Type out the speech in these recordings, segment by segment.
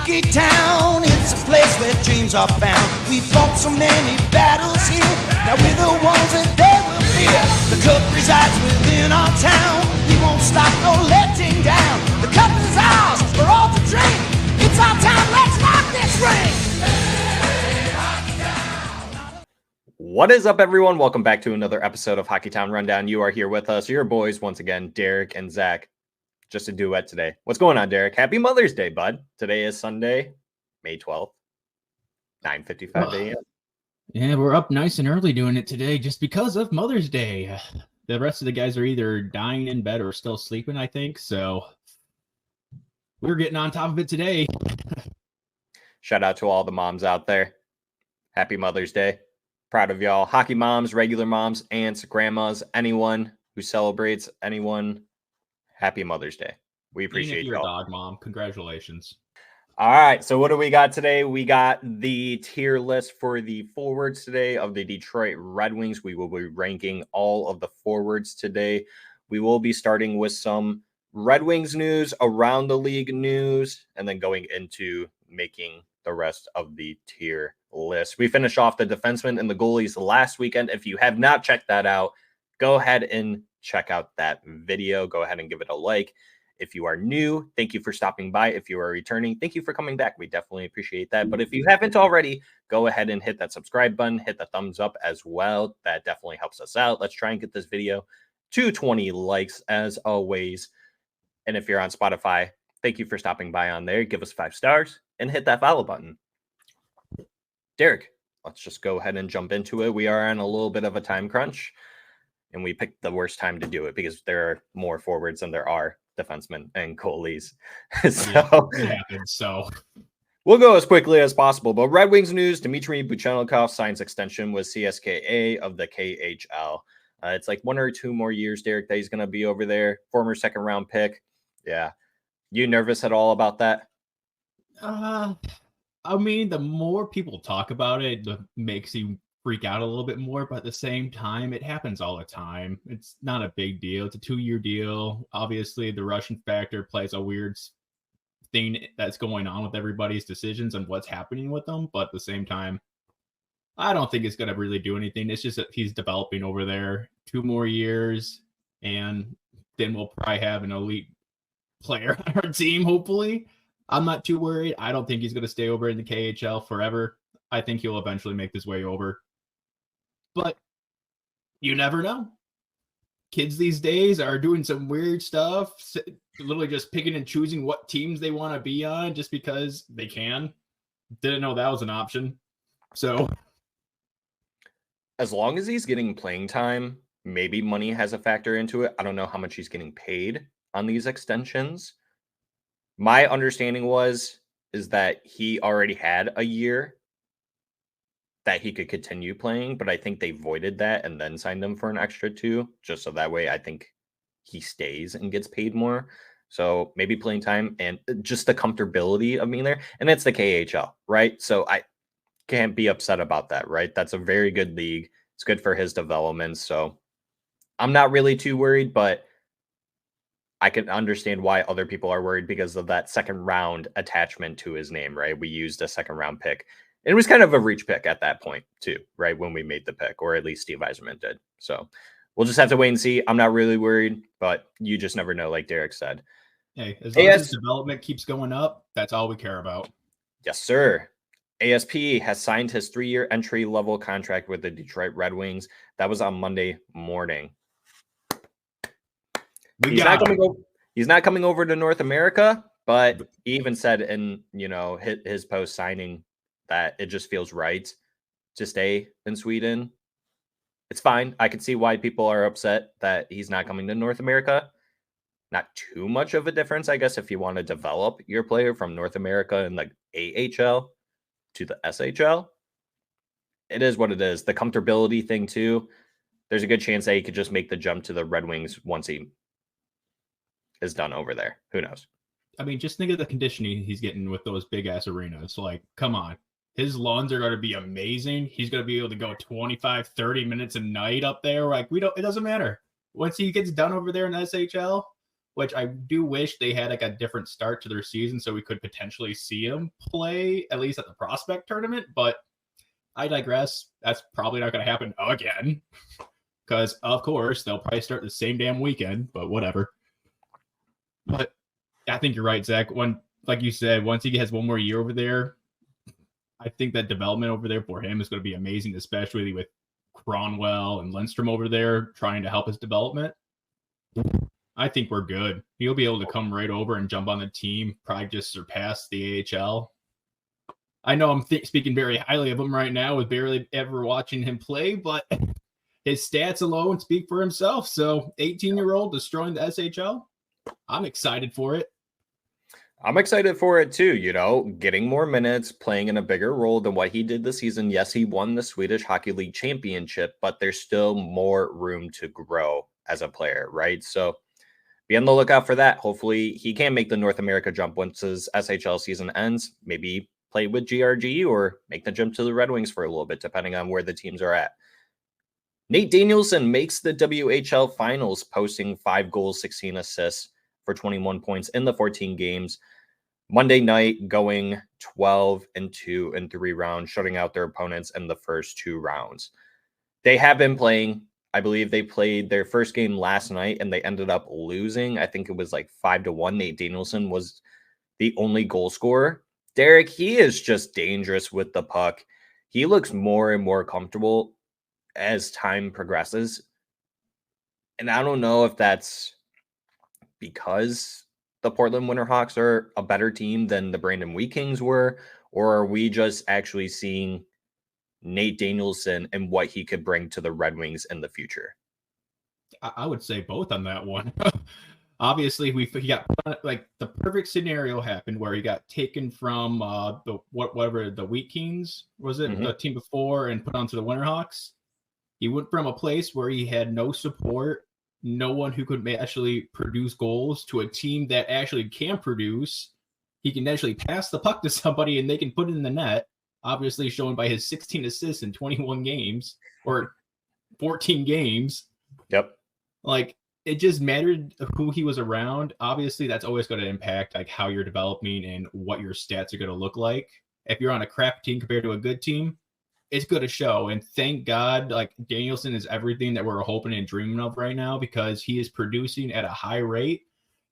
Hockeytown, it's a place where dreams are found. We fought so many battles here, now we're the ones that they will fear. The cup resides within our town, we won't stop no letting down. The cup is ours, we're all to drink. It's our time, let's rock this ring. What is up, everyone? Welcome back to another episode of Hockeytown Rundown. You are here with us, your boys, once again, Derek and Zach. Just a duet today. What's going on, Derek? Happy Mother's Day, bud. Today is Sunday, May 12th, 9:55 a.m. Yeah, we're up nice and early doing it today just because of Mother's Day. The rest of the guys are either dying in bed or still sleeping, I think. So we're getting on top of it today. Shout out to all the moms out there. Happy Mother's Day. Proud of y'all. Hockey moms, regular moms, aunts, grandmas, anyone who celebrates anyone. Happy Mother's Day. We appreciate you. You're y'all. a dog mom. Congratulations. All right. So what do we got today? We got the tier list for the forwards today of the Detroit Red Wings. We will be ranking all of the forwards today. We will be starting with some Red Wings news, around the league news, and then going into making the rest of the tier list. We finished off the defensemen and the goalies last weekend. If you have not checked that out, go ahead and check out that video. Go ahead and give it a like. If you are new, thank you for stopping by. If you are returning, thank you for coming back. We definitely appreciate that. But if you haven't already, go ahead and hit that subscribe button, hit the thumbs up as well. That definitely helps us out. Let's try and get this video to 20 likes as always. And if you're on Spotify, thank you for stopping by on there. Give us 5 stars and hit that follow button. Derek, let's just go ahead and jump into it. We are on a little bit of a time crunch. And we picked the worst time to do it because there are more forwards than there are defensemen and goalies. So we'll go as quickly as possible. But Red Wings news, Dmitry Buchenikov signs extension with CSKA of the KHL. It's like 1 or 2 more years, Derek, that he's going to be over there. Former second-round pick. Yeah. You nervous at all about that? I mean, the more people talk about it, the makes you freak out a little bit more, but at the same time, it happens all the time. It's not a big deal. It's a 2-year deal. Obviously, the Russian factor plays a weird thing that's going on with everybody's decisions and what's happening with them, but at the same time, I don't think it's going to really do anything. It's just that he's developing over there. 2 more years, and then we'll probably have an elite player on our team, hopefully. I'm not too worried. I don't think he's going to stay over in the KHL forever. I think he'll eventually make his way over. But you never know. Kids these days are doing some weird stuff, literally just picking and choosing what teams they want to be on just because they can. Didn't know that was an option. So as long as he's getting playing time, maybe money has a factor into it. I don't know how much he's getting paid on these extensions. My understanding is that he already had a year that he could continue playing, but I think they voided that and then signed him for an extra 2, just so that way I think he stays and gets paid more. So maybe playing time and just the comfortability of being there. And it's the KHL, right? So I can't be upset about that, right? That's a very good league. It's good for his development. So I'm not really too worried, but I can understand why other people are worried because of that second round attachment to his name, right? We used a second round pick. It was kind of a reach pick at that point too, right? When we made the pick, or at least Steve Yzerman did. So we'll just have to wait and see. I'm not really worried, but you just never know, like Derek said. Hey, as long as his development keeps going up, that's all we care about. Yes, sir. ASP has signed his 3-year entry-level contract with the Detroit Red Wings. That was on Monday morning. He's not coming over to North America, but he even said in his post signing that it just feels right to stay in Sweden. It's fine. I can see why people are upset that he's not coming to North America. Not too much of a difference, I guess, if you want to develop your player from North America and like AHL to the SHL. It is what it is. The comfortability thing too. There's a good chance that he could just make the jump to the Red Wings once he is done over there. Who knows? I mean, just think of the conditioning he's getting with those big ass arenas. Like, come on. His lungs are going to be amazing. He's going to be able to go 25, 30 minutes a night up there. Like, it doesn't matter. Once he gets done over there in SHL, which I do wish they had like a different start to their season so we could potentially see him play at least at the prospect tournament. But I digress. That's probably not going to happen again because, of course, they'll probably start the same damn weekend, but whatever. But I think you're right, Zach. Like you said, once he has one more year over there, I think that development over there for him is going to be amazing, especially with Cronwell and Lindstrom over there trying to help his development. I think we're good. He'll be able to come right over and jump on the team, probably just surpass the AHL. I know I'm speaking very highly of him right now with barely ever watching him play, but his stats alone speak for himself. So 18-year-old destroying the SHL, I'm excited for it. I'm excited for it too, getting more minutes, playing in a bigger role than what he did this season. Yes, he won the Swedish Hockey League Championship, but there's still more room to grow as a player, right? So be on the lookout for that. Hopefully he can make the North America jump once his SHL season ends. Maybe play with GRG or make the jump to the Red Wings for a little bit, depending on where the teams are at. Nate Danielson makes the WHL finals, posting 5 goals, 16 assists for 21 points in the 14 games. Monday night, going 12-2 in 3 rounds, shutting out their opponents in the first 2 rounds. They have been playing. I believe they played their first game last night and they ended up losing. I think it was like 5-1. Nate Danielson was the only goal scorer. Derek, he is just dangerous with the puck. He looks more and more comfortable as time progresses. And I don't know if that's because the Portland Winterhawks are a better team than the Brandon Wheat Kings were, or are we just actually seeing Nate Danielson and what he could bring to the Red Wings in the future? I would say both on that one. Obviously, he got like the perfect scenario happened where he got taken from the Wheat Kings was it the team before and put onto the Winterhawks. He went from a place where he had no support, no one who could actually produce goals, to a team that actually can produce. He can actually pass the puck to somebody and they can put it in the net. Obviously, shown by his 16 assists in 21 games or 14 games. Yep. Like, it just mattered who he was around. Obviously, that's always going to impact like how you're developing and what your stats are going to look like. If you're on a crap team compared to a good team, it's going to show. And thank God, like, Danielson is everything that we're hoping and dreaming of right now because he is producing at a high rate.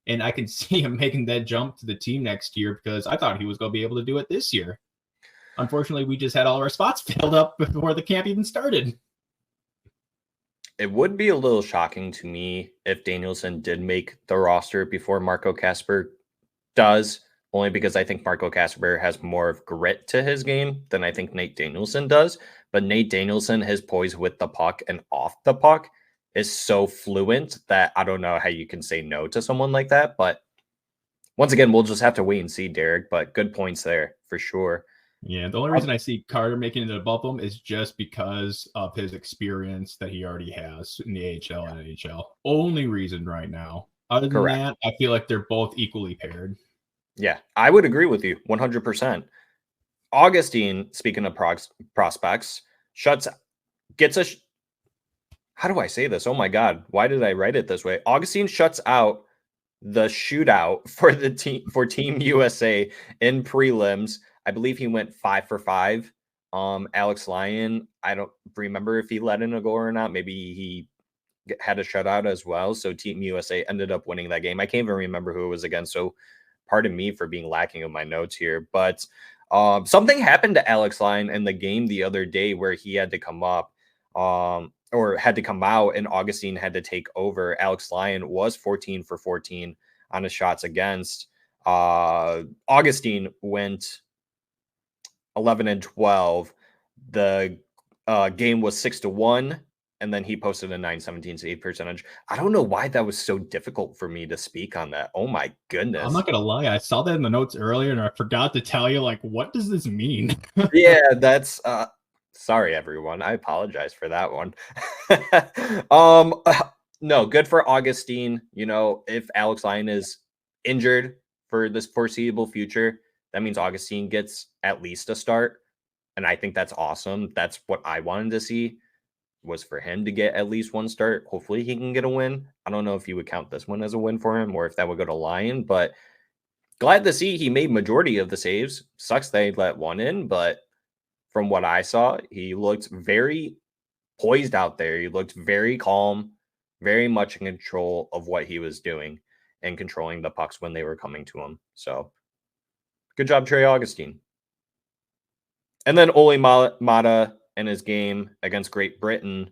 And I can see him making that jump to the team next year because I thought he was going to be able to do it this year. Unfortunately, we just had all our spots filled up before the camp even started. It would be a little shocking to me if Danielson did make the roster before Marco Kasper does, only because I think Marco Kasper has more of grit to his game than I think Nate Danielson does. But Nate Danielson, his poise with the puck and off the puck is so fluent that I don't know how you can say no to someone like that. But once again, we'll just have to wait and see, Derek. But good points there for sure. Yeah, the only reason I see Carter making it above him is just because of his experience that he already has in the AHL and NHL. Only reason right now. Other than that, I feel like they're both equally paired. Yeah, I would agree with you 100%. Augustine, speaking of prospects, gets a how do I say this? Oh my God, why did I write it this way? Augustine shuts out the shootout for the team for Team USA in prelims. I believe he went 5 for 5. Alex Lyon, I don't remember if he let in a goal or not. Maybe he had a shutout as well. So Team USA ended up winning that game. I can't even remember who it was against. So pardon me for being lacking in my notes here. But something happened to Alex Lyon in the game the other day where he had to come up or had to come out and Augustine had to take over. Alex Lyon was 14 for 14 on his shots against. Augustine went 11-12. The game was 6-1, and then he posted a 917 save percentage. I don't know why that was so difficult for me to speak on that. Oh my goodness. I'm not gonna lie, I saw that in the notes earlier and I forgot to tell you, like, what does this mean? Yeah, that's sorry everyone. I apologize for that one. No, good for Augustine. If Alex Lyon is injured for this foreseeable future, that means Augustine gets at least a start. And I think that's awesome. That's what I wanted to see. was for him to get at least one start. Hopefully he can get a win. I don't know if you would count this one as a win for him or if that would go to Lyon, but glad to see he made majority of the saves. Sucks they let one in, but from what I saw, he looked very poised out there. He looked very calm, very much in control of what he was doing and controlling the pucks when they were coming to him. So good job, Trey Augustine. And then Ole Mata in his game against Great Britain,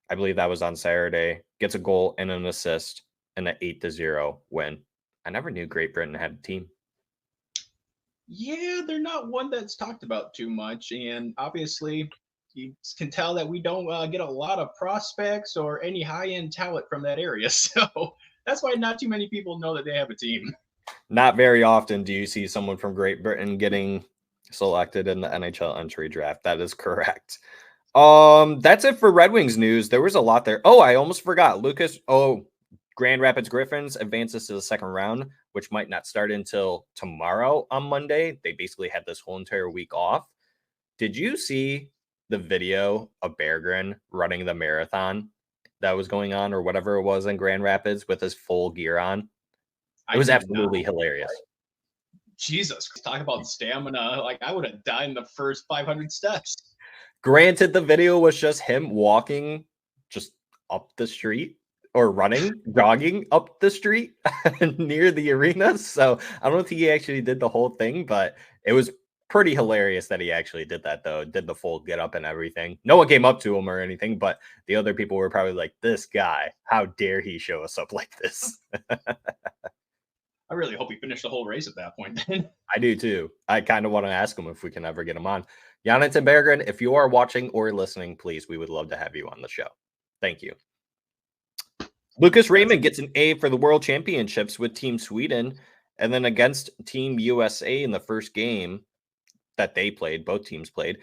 I believe that was on Saturday, gets a goal and an assist in an 8-0 win. I never knew Great Britain had a team. Yeah, they're not one that's talked about too much. And obviously, you can tell that we don't get a lot of prospects or any high-end talent from that area. So that's why not too many people know that they have a team. Not very often do you see someone from Great Britain getting selected in the NHL entry draft. That is correct. That's it for Red Wings news. There was a lot there. Oh, I almost forgot. Grand Rapids Griffins advances to the second round, which might not start until tomorrow on Monday. They basically had this whole entire week off. Did you see the video of Berggren running the marathon that was going on or whatever it was in Grand Rapids with his full gear on? It was absolutely hilarious. Jesus, talk about stamina. Like, I would have died in the first 500 steps. Granted, the video was just him walking just up the street or running, jogging up the street near the arena. So I don't think he actually did the whole thing, but it was pretty hilarious that he actually did that, though. Did the full get up and everything. No one came up to him or anything, but the other people were probably like, this guy, how dare he show us up like this? I really hope he finished the whole race at that point then. I do too. I kind of want to ask him if we can ever get him on. Jonathan Berggren, if you are watching or listening, please, we would love to have you on the show. Thank you. Lucas Raymond gets an A for the World Championships with Team Sweden, and then against Team USA in the first game that they played, both teams played,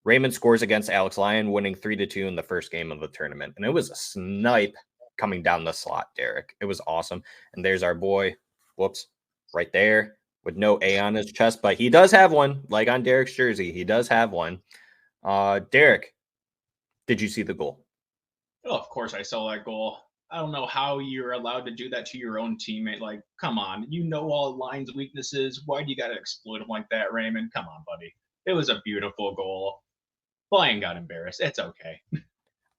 Raymond scores against Alex Lyon, winning 3-2 in the first game of the tournament. And it was a snipe coming down the slot, Derek. It was awesome. And there's our boy, right there with no A on his chest, but he does have one, like on Derek's jersey. He does have one. Derek, did you see the goal? Oh, of course I saw that goal. I don't know how you're allowed to do that to your own teammate. Like, come on. You know all Lyon's weaknesses. Why do you got to exploit him like that, Raymond? Come on, buddy. It was a beautiful goal. Lyon got embarrassed. It's okay.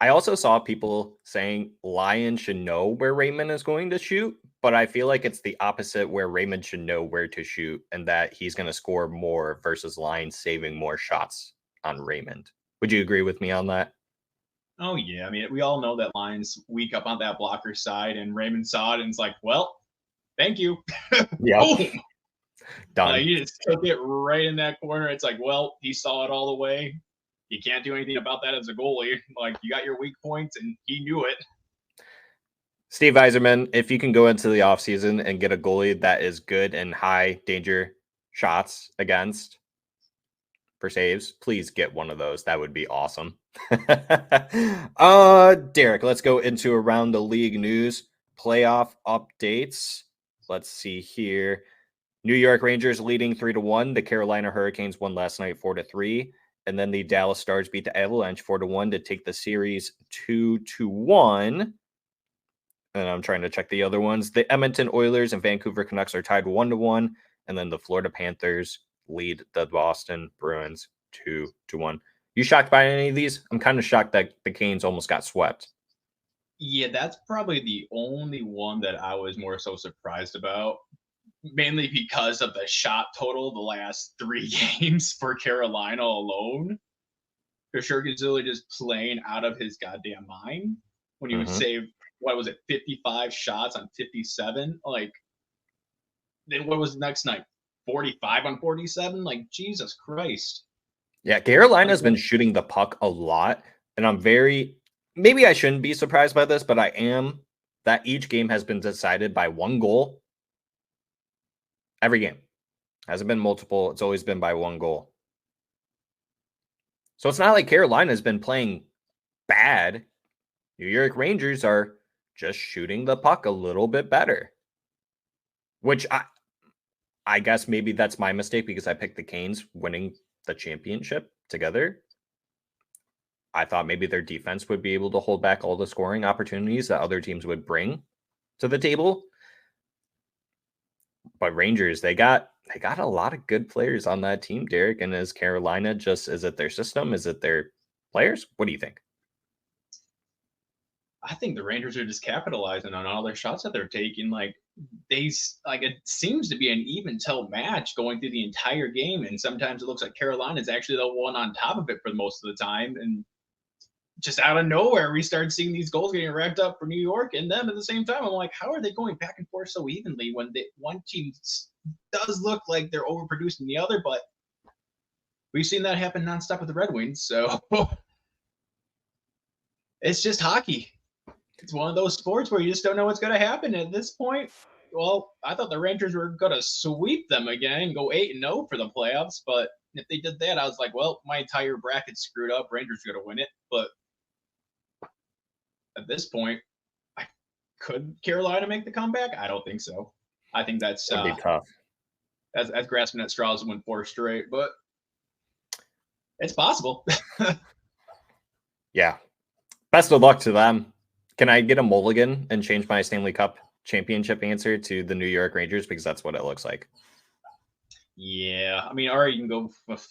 I also saw people saying Lyon should know where Raymond is going to shoot, but I feel like it's the opposite, where Raymond should know where to shoot and that he's going to score more versus Lyon saving more shots on Raymond. Would you agree with me on that? Oh, yeah. I mean, we all know that Lyon's weak up on that blocker side, and Raymond saw it and it's like, well, thank you. Yeah. Boom. Done. He just took it right in that corner. It's like, well, he saw it all the way. You can't do anything about that as a goalie. Like, you got your weak points, and he knew it. Steve Yzerman, if you can go into the offseason and get a goalie that is good and high danger shots against for saves, please get one of those. That would be awesome. Derek, let's go into around the league news. Playoff updates. Let's see here. New York Rangers leading 3-1. The Carolina Hurricanes won last night 4-3. And then the Dallas Stars beat the Avalanche 4-1 to take the series 2-1. And I'm trying to check the other ones. The Edmonton Oilers and Vancouver Canucks are tied 1-1. And then the Florida Panthers lead the Boston Bruins 2-1. You shocked by any of these? I'm kind of shocked that the Canes almost got swept. Yeah, that's probably the only one that I was more so surprised about. Mainly because of the shot total the last 3 games for Carolina alone. Shergazilla just playing out of his goddamn mind when you save, 55 shots on 57? Like, then what was the next night? 45 on 47? Like, Jesus Christ. Yeah, Carolina's been shooting the puck a lot, and I'm maybe I shouldn't be surprised by this, but I am, that each game has been decided by one goal. Every game. Hasn't been multiple. It's always been by one goal. So it's not like Carolina's been playing bad. New York Rangers are just shooting the puck a little bit better. Which I guess maybe that's my mistake because I picked the Canes winning the championship together. I thought maybe their defense would be able to hold back all the scoring opportunities that other teams would bring to the table. But Rangers, they got a lot of good players on that team, Derek. And is Carolina is it their system? Is it their players? What do you think? I think the Rangers are just capitalizing on all their shots that they're taking. Like it seems to be an even till match going through the entire game, and sometimes it looks like Carolina is actually the one on top of it for most of the time. And just out of nowhere, we start seeing these goals getting racked up for New York and them at the same time. I'm like, how are they going back and forth so evenly when one team does look like they're overproducing the other? But we've seen that happen nonstop with the Red Wings, so it's just hockey. It's one of those sports where you just don't know what's going to happen at this point. Well, I thought the Rangers were going to sweep them again and go 8-0 for the playoffs, but if they did that, I was like, well, my entire bracket's screwed up. Rangers are going to win it, but at this point, could Carolina make the comeback? I don't think so. I think that's It'd be tough. That's grasping at straws and win 4 straight, but it's possible. Yeah. Best of luck to them. Can I get a mulligan and change my Stanley Cup championship answer to the New York Rangers? Because that's what it looks like. Yeah. I mean, or you can go with,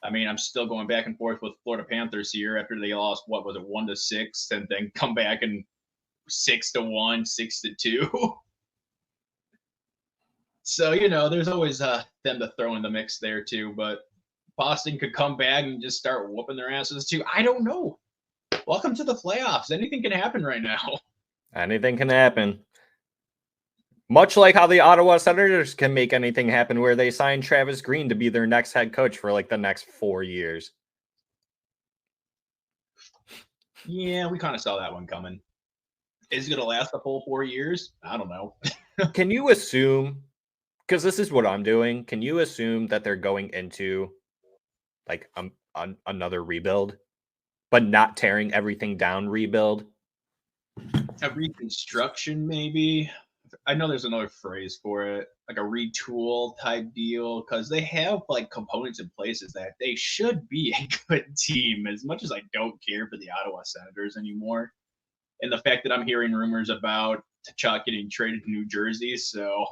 I'm still going back and forth with Florida Panthers here after they lost, 1-6, and then come back and 6-1, 6-2. So, there's always them to throw in the mix there too. But Boston could come back and just start whooping their asses too. I don't know. Welcome to the playoffs. Anything can happen right now. Anything can happen. Much like how the Ottawa Senators can make anything happen where they sign Travis Green to be their next head coach for like the next 4 years. Yeah, we kind of saw that one coming. Is it going to last the full 4 years? I don't know. Can you assume, because this is what I'm doing, can you assume that they're going into like another rebuild, but not tearing everything down rebuild? A reconstruction, maybe. I know there's another phrase for it, like a retool type deal, because they have like components in places that they should be a good team. As much as I don't care for the Ottawa Senators anymore, and the fact that I'm hearing rumors about Tkachuk getting traded to New Jersey, so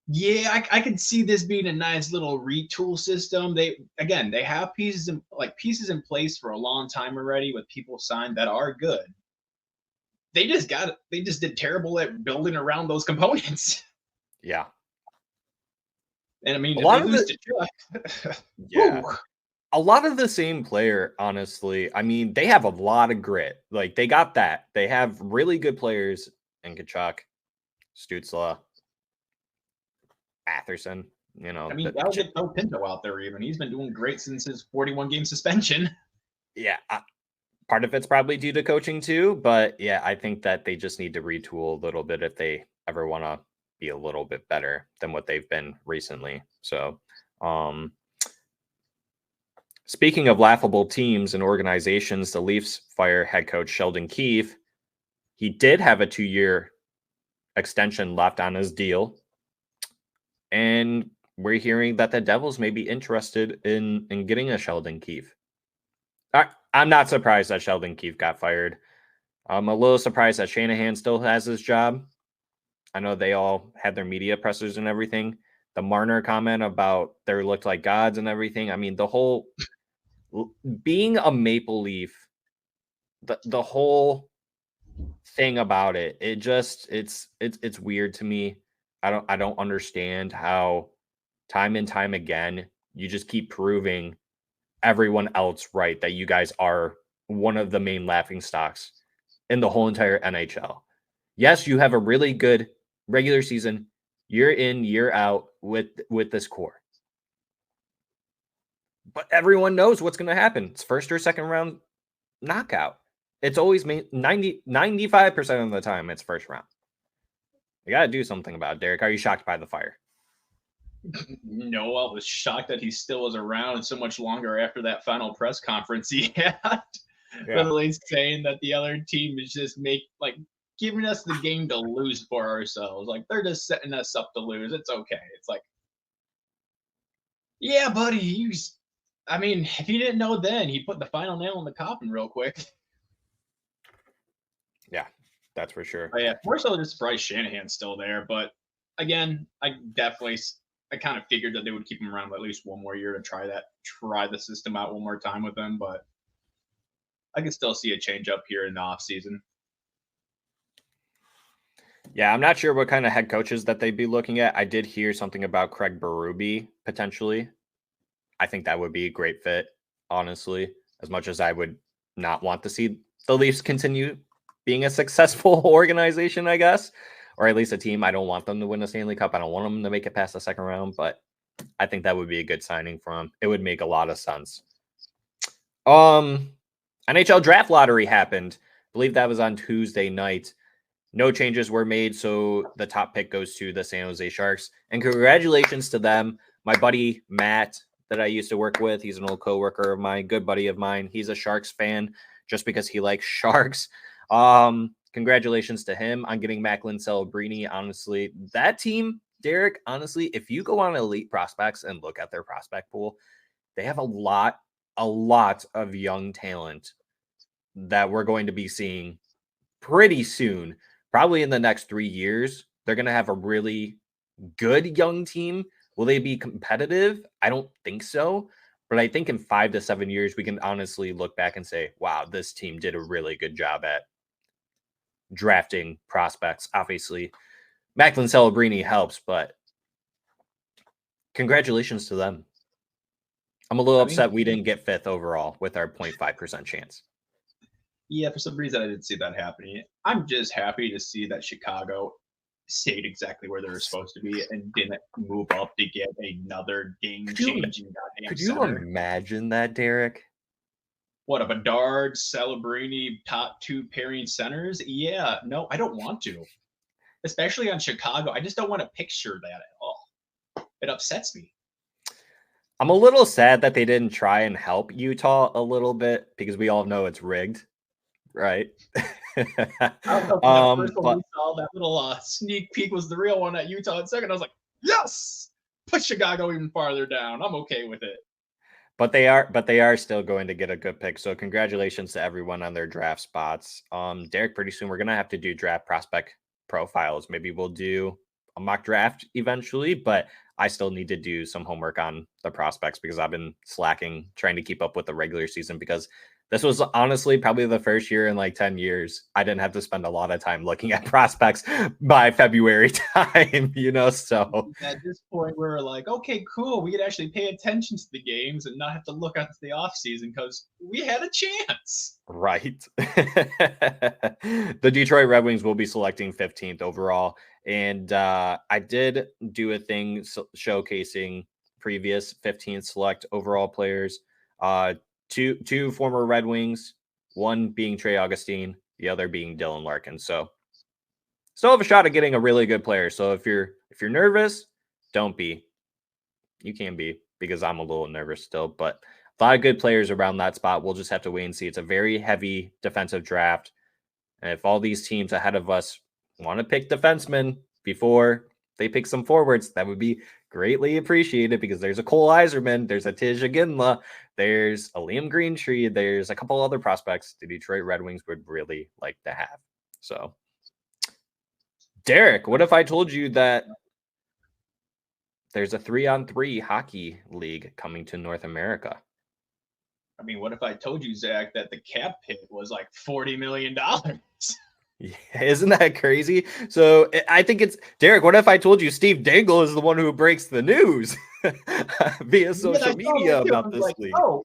yeah, I could see this being a nice little retool system. They have pieces in place for a long time already with people signed that are good. They just did terrible at building around those components. Yeah. And I mean, a lot of the same player, honestly. I mean, they have a lot of grit. Like they got that. They have really good players in Tkachuk, Stützle, Atherson. I mean, that'll get Joe Pinto out there even. He's been doing great since his 41-game suspension. Yeah. Part of it's probably due to coaching too, but yeah, I think that they just need to retool a little bit if they ever want to be a little bit better than what they've been recently. So, speaking of laughable teams and organizations, the Leafs fire head coach Sheldon Keefe. He did have a 2-year extension left on his deal, and we're hearing that the Devils may be interested in getting a Sheldon Keefe. I'm not surprised that Sheldon Keefe got fired. I'm a little surprised that Shanahan still has his job. I know they all had their media pressers and everything. The Marner comment about they looked like gods and everything. I mean, the whole being a Maple Leaf, the whole thing about it, it's weird to me. I don't understand how time and time again you just keep proving everyone else right that you guys are one of the main laughing stocks in the whole entire NHL. Yes, you have a really good regular season, year in, year out with this core. But everyone knows what's going to happen. It's first or second round knockout. It's always 95% of the time it's first round. You got to do something about it, Derek. Are you shocked by the fire? No, I was shocked that he still was around so much longer after that final press conference he had. Literally saying that the other team is just giving us the game to lose for ourselves. Like they're just setting us up to lose. It's okay. It's like, yeah, buddy, I mean, if he didn't know then, he put the final nail in the coffin real quick. Yeah, that's for sure. But yeah, more so just surprised Shanahan's still there. But again, I kind of figured that they would keep him around at least one more year to try the system out one more time with him. But I can still see a change up here in the offseason. Yeah, I'm not sure what kind of head coaches that they'd be looking at. I did hear something about Craig Berube potentially. I think that would be a great fit, honestly, as much as I would not want to see the Leafs continue being a successful organization, I guess, or at least a team. I don't want them to win a Stanley Cup. I don't want them to make it past the second round, but I think that would be a good signing for him. It would make a lot of sense. NHL draft lottery happened. I believe that was on Tuesday night. No changes were made, so the top pick goes to the San Jose Sharks. And congratulations to them. My buddy Matt, that I used to work with, he's an old coworker of mine, good buddy of mine. He's a Sharks fan just because he likes Sharks. Congratulations to him on getting Macklin Celebrini. Honestly, that team, Derek, honestly, if you go on Elite Prospects and look at their prospect pool, they have a lot of young talent that we're going to be seeing pretty soon. Probably in the next 3 years, they're going to have a really good young team. Will they be competitive? I don't think so. But I think in 5 to 7 years, we can honestly look back and say, wow, this team did a really good job at drafting prospects. Obviously, Macklin Celebrini helps, but congratulations to them. I'm a little upset we didn't get 5th overall with our 0.5% chance. Yeah, for some reason I didn't see that happening. I'm just happy to see that Chicago stayed exactly where they were supposed to be and didn't move up to get another game-changing goddamn Could you center. imagine that, Derek? What, a Bedard, Celebrini, top 2 pairing centers? Yeah, no, I don't want to. Especially on Chicago. I just don't want to picture that at all. It upsets me. I'm a little sad that they didn't try and help Utah a little bit because we all know it's rigged, right? I don't know if the first one we saw, that little sneak peek was the real one at Utah in second. I was like, yes! Put Chicago even farther down. I'm okay with it. But they are still going to get a good pick. So congratulations to everyone on their draft spots. Derek, pretty soon we're gonna have to do draft prospect profiles. Maybe we'll do a mock draft eventually, but I still need to do some homework on the prospects because I've been slacking trying to keep up with the regular season because this was honestly probably the first year in like 10 years I didn't have to spend a lot of time looking at prospects by February time, so at this point we're like, okay, cool, we could actually pay attention to the games and not have to look out to the off season because we had a chance. Right. The Detroit Red Wings will be selecting 15th overall. And I did do a thing showcasing previous 15th select overall players. Two former Red Wings, one being Trey Augustine, the other being Dylan Larkin. So still have a shot at getting a really good player. So if you're nervous, don't be. You can be because I'm a little nervous still, but a lot of good players around that spot. We'll just have to wait and see. It's a very heavy defensive draft. And if all these teams ahead of us want to pick defensemen before they pick some forwards, that would be greatly appreciated because there's a Cole Iserman, there's a Tij Ginla, there's a Liam Greentree, there's a couple other prospects the Detroit Red Wings would really like to have. So, Derek, what if I told you that there's a 3-on-3 hockey league coming to North America? I mean, what if I told you, Zach, that the cap hit was like $40 million? Yeah, isn't that crazy? So I think it's Derek. What if I told you Steve Dangle is the one who breaks the news via social media about this league? Oh.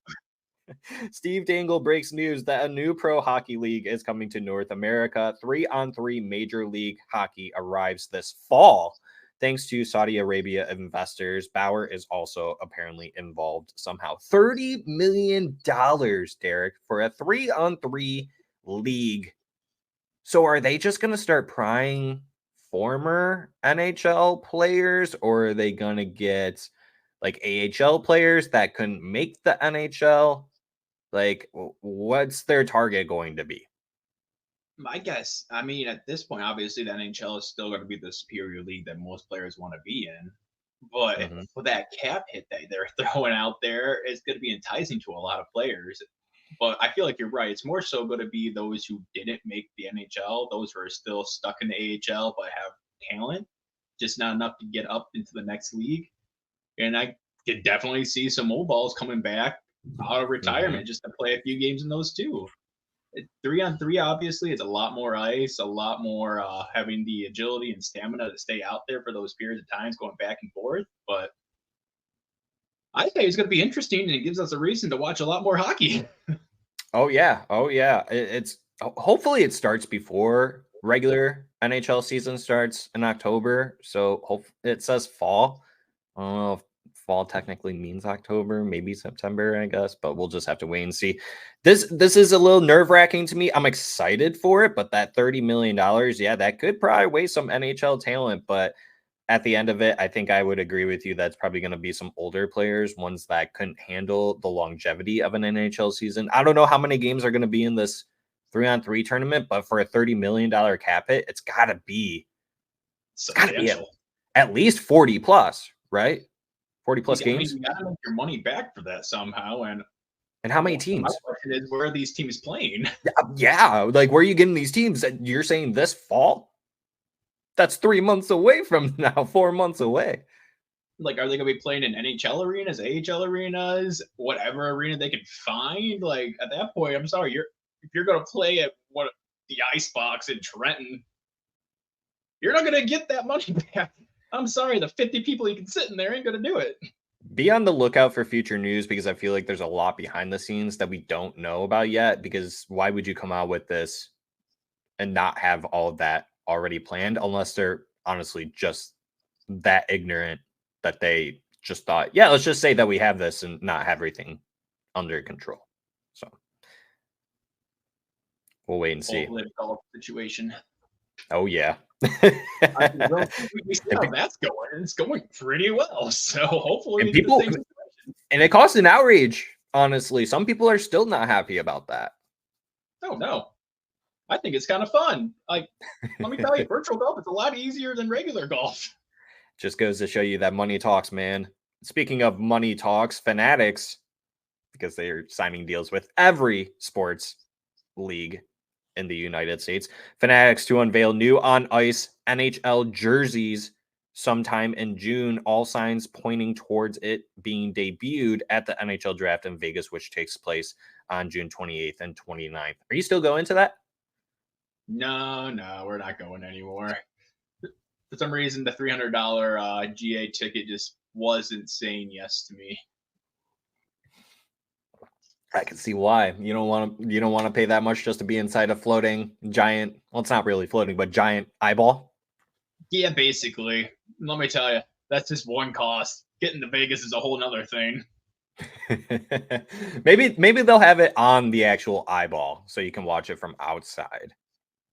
Steve Dangle breaks news that a new pro hockey league is coming to North America. 3-on-3 Major League Hockey arrives this fall. Thanks to Saudi Arabia investors, Bauer is also apparently involved somehow. $30 million, Derek, for a 3-on-3 league. So are they just going to start prying former NHL players, or are they going to get like AHL players that couldn't make the NHL? Like, what's their target going to be? My guess, I mean, at this point, obviously the NHL is still going to be the superior league that most players want to be in. But Mm-hmm. with that cap hit that they're throwing out there, it's going to be enticing to a lot of players. But I feel like you're right. It's more so going to be those who didn't make the NHL, those who are still stuck in the AHL but have talent, just not enough to get up into the next league. And I could definitely see some old balls coming back out of retirement just to play a few games in those too. 3-on-3, obviously, it's a lot more ice, a lot more having the agility and stamina to stay out there for those periods of times going back and forth. But I think it's going to be interesting, and it gives us a reason to watch a lot more hockey. Oh yeah. It's hopefully it starts before regular NHL season starts in October. So it says fall. I don't know if fall technically means October, maybe September, I guess, but we'll just have to wait and see. This is a little nerve-wracking to me. I'm excited for it, but that $30 million, yeah, that could probably waste some NHL talent. But at the end of it, I think I would agree with you. That's probably going to be some older players, ones that couldn't handle the longevity of an NHL season. I don't know how many games are going to be in this 3-on-3 tournament, but for a $30 million cap hit, it's got to be at least 40 plus, right? 40 plus games. You got to make your money back for that somehow. And how many teams? My question is, where are these teams playing? Yeah, like where are you getting these teams? You're saying this fall? That's 3 months away from now, 4 months away. Like, are they going to be playing in NHL arenas, AHL arenas, whatever arena they can find? Like, at that point, I'm sorry, if you're going to play at the Icebox in Trenton, you're not going to get that money back. I'm sorry, the 50 people you can sit in there ain't going to do it. Be on the lookout for future news, because I feel like there's a lot behind the scenes that we don't know about yet, because why would you come out with this and not have all of that already planned, unless they're honestly just that ignorant that they just thought, yeah, let's just say that we have this and not have everything under control. So we'll wait and see. Situation. Oh yeah. We see how that's going, and it's going pretty well. So hopefully, and it caused an outrage. Honestly, some people are still not happy about that. Oh no, I think it's kind of fun. Like, let me tell you, virtual golf is a lot easier than regular golf. Just goes to show you that money talks, man. Speaking of money talks, Fanatics, because they are signing deals with every sports league in the United States, Fanatics to unveil new on-ice NHL jerseys sometime in June, all signs pointing towards it being debuted at the NHL draft in Vegas, which takes place on June 28th and 29th. Are you still going to that? No, we're not going anymore. For some reason, the $300 GA ticket just wasn't saying yes to me. I can see why. You don't want to pay that much just to be inside a floating giant. Well, it's not really floating, but giant eyeball. Yeah, basically. Let me tell you, that's just one cost. Getting to Vegas is a whole nother thing. maybe they'll have it on the actual eyeball so you can watch it from outside.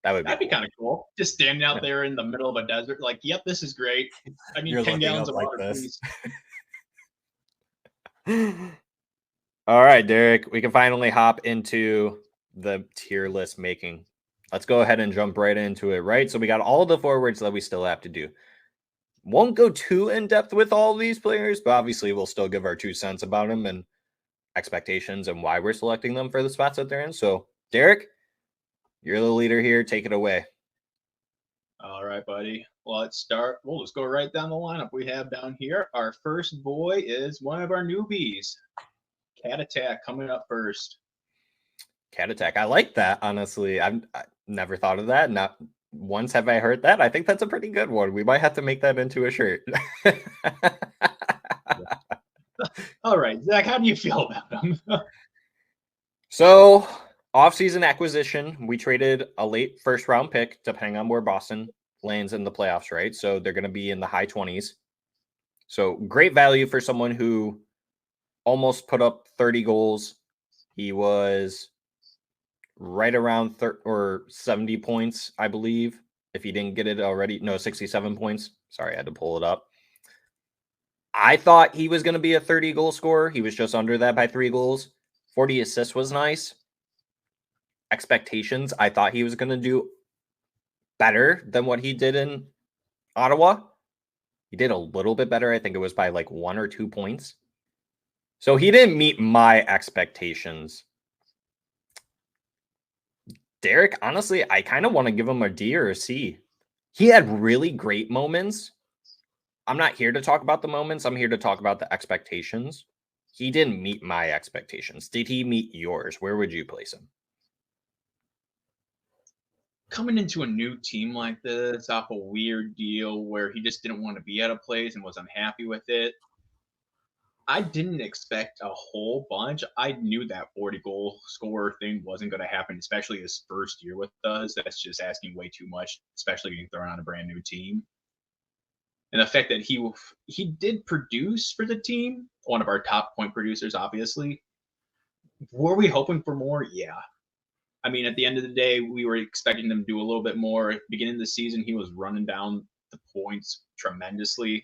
That'd be kind of cool. Just standing out there in the middle of a desert, like, yep, this is great. I need 10 gallons of water, please. All right, Derek, we can finally hop into the tier list making. Let's go ahead and jump right into it, right? So we got all the forwards that we still have to do. Won't go too in-depth with all of these players, but obviously we'll still give our 2 cents about them and expectations and why we're selecting them for the spots that they're in. So, Derek, you're the leader here. Take it away. All right, buddy. Well, let's go right down the lineup we have down here. Our first boy is one of our newbies. Cat Attack coming up first. Cat Attack. I like that, honestly. I never thought of that. Not once have I heard that. I think that's a pretty good one. We might have to make that into a shirt. All right, Zach, how do you feel about him? So, off-season acquisition, we traded a late first-round pick depending on where Boston lands in the playoffs, right? So they're going to be in the high 20s. So great value for someone who almost put up 30 goals. He was right around 70 points, I believe. If he didn't get it already, no, 67 points. Sorry, I had to pull it up. I thought he was going to be a 30 goal scorer. He was just under that by 3 goals. 40 assists was nice. Expectations, I thought he was going to do better than what he did in Ottawa. He did a little bit better. I think it was by like 1 or 2 points. So he didn't meet my expectations. Derek, honestly, I kind of want to give him a D or a C. He had really great moments. I'm not here to talk about the moments. I'm here to talk about the expectations. He didn't meet my expectations. Did he meet yours? Where would you place him? Coming into a new team like this off a weird deal where he just didn't want to be at a place and was unhappy with it, I didn't expect a whole bunch. I knew that 40-goal scorer thing wasn't going to happen, especially his first year with us. That's just asking way too much, especially getting thrown on a brand new team. And the fact that he did produce for the team, one of our top point producers, obviously. Were we hoping for more? Yeah. I mean, at the end of the day, we were expecting them to do a little bit more. At the beginning of the season, he was running down the points tremendously.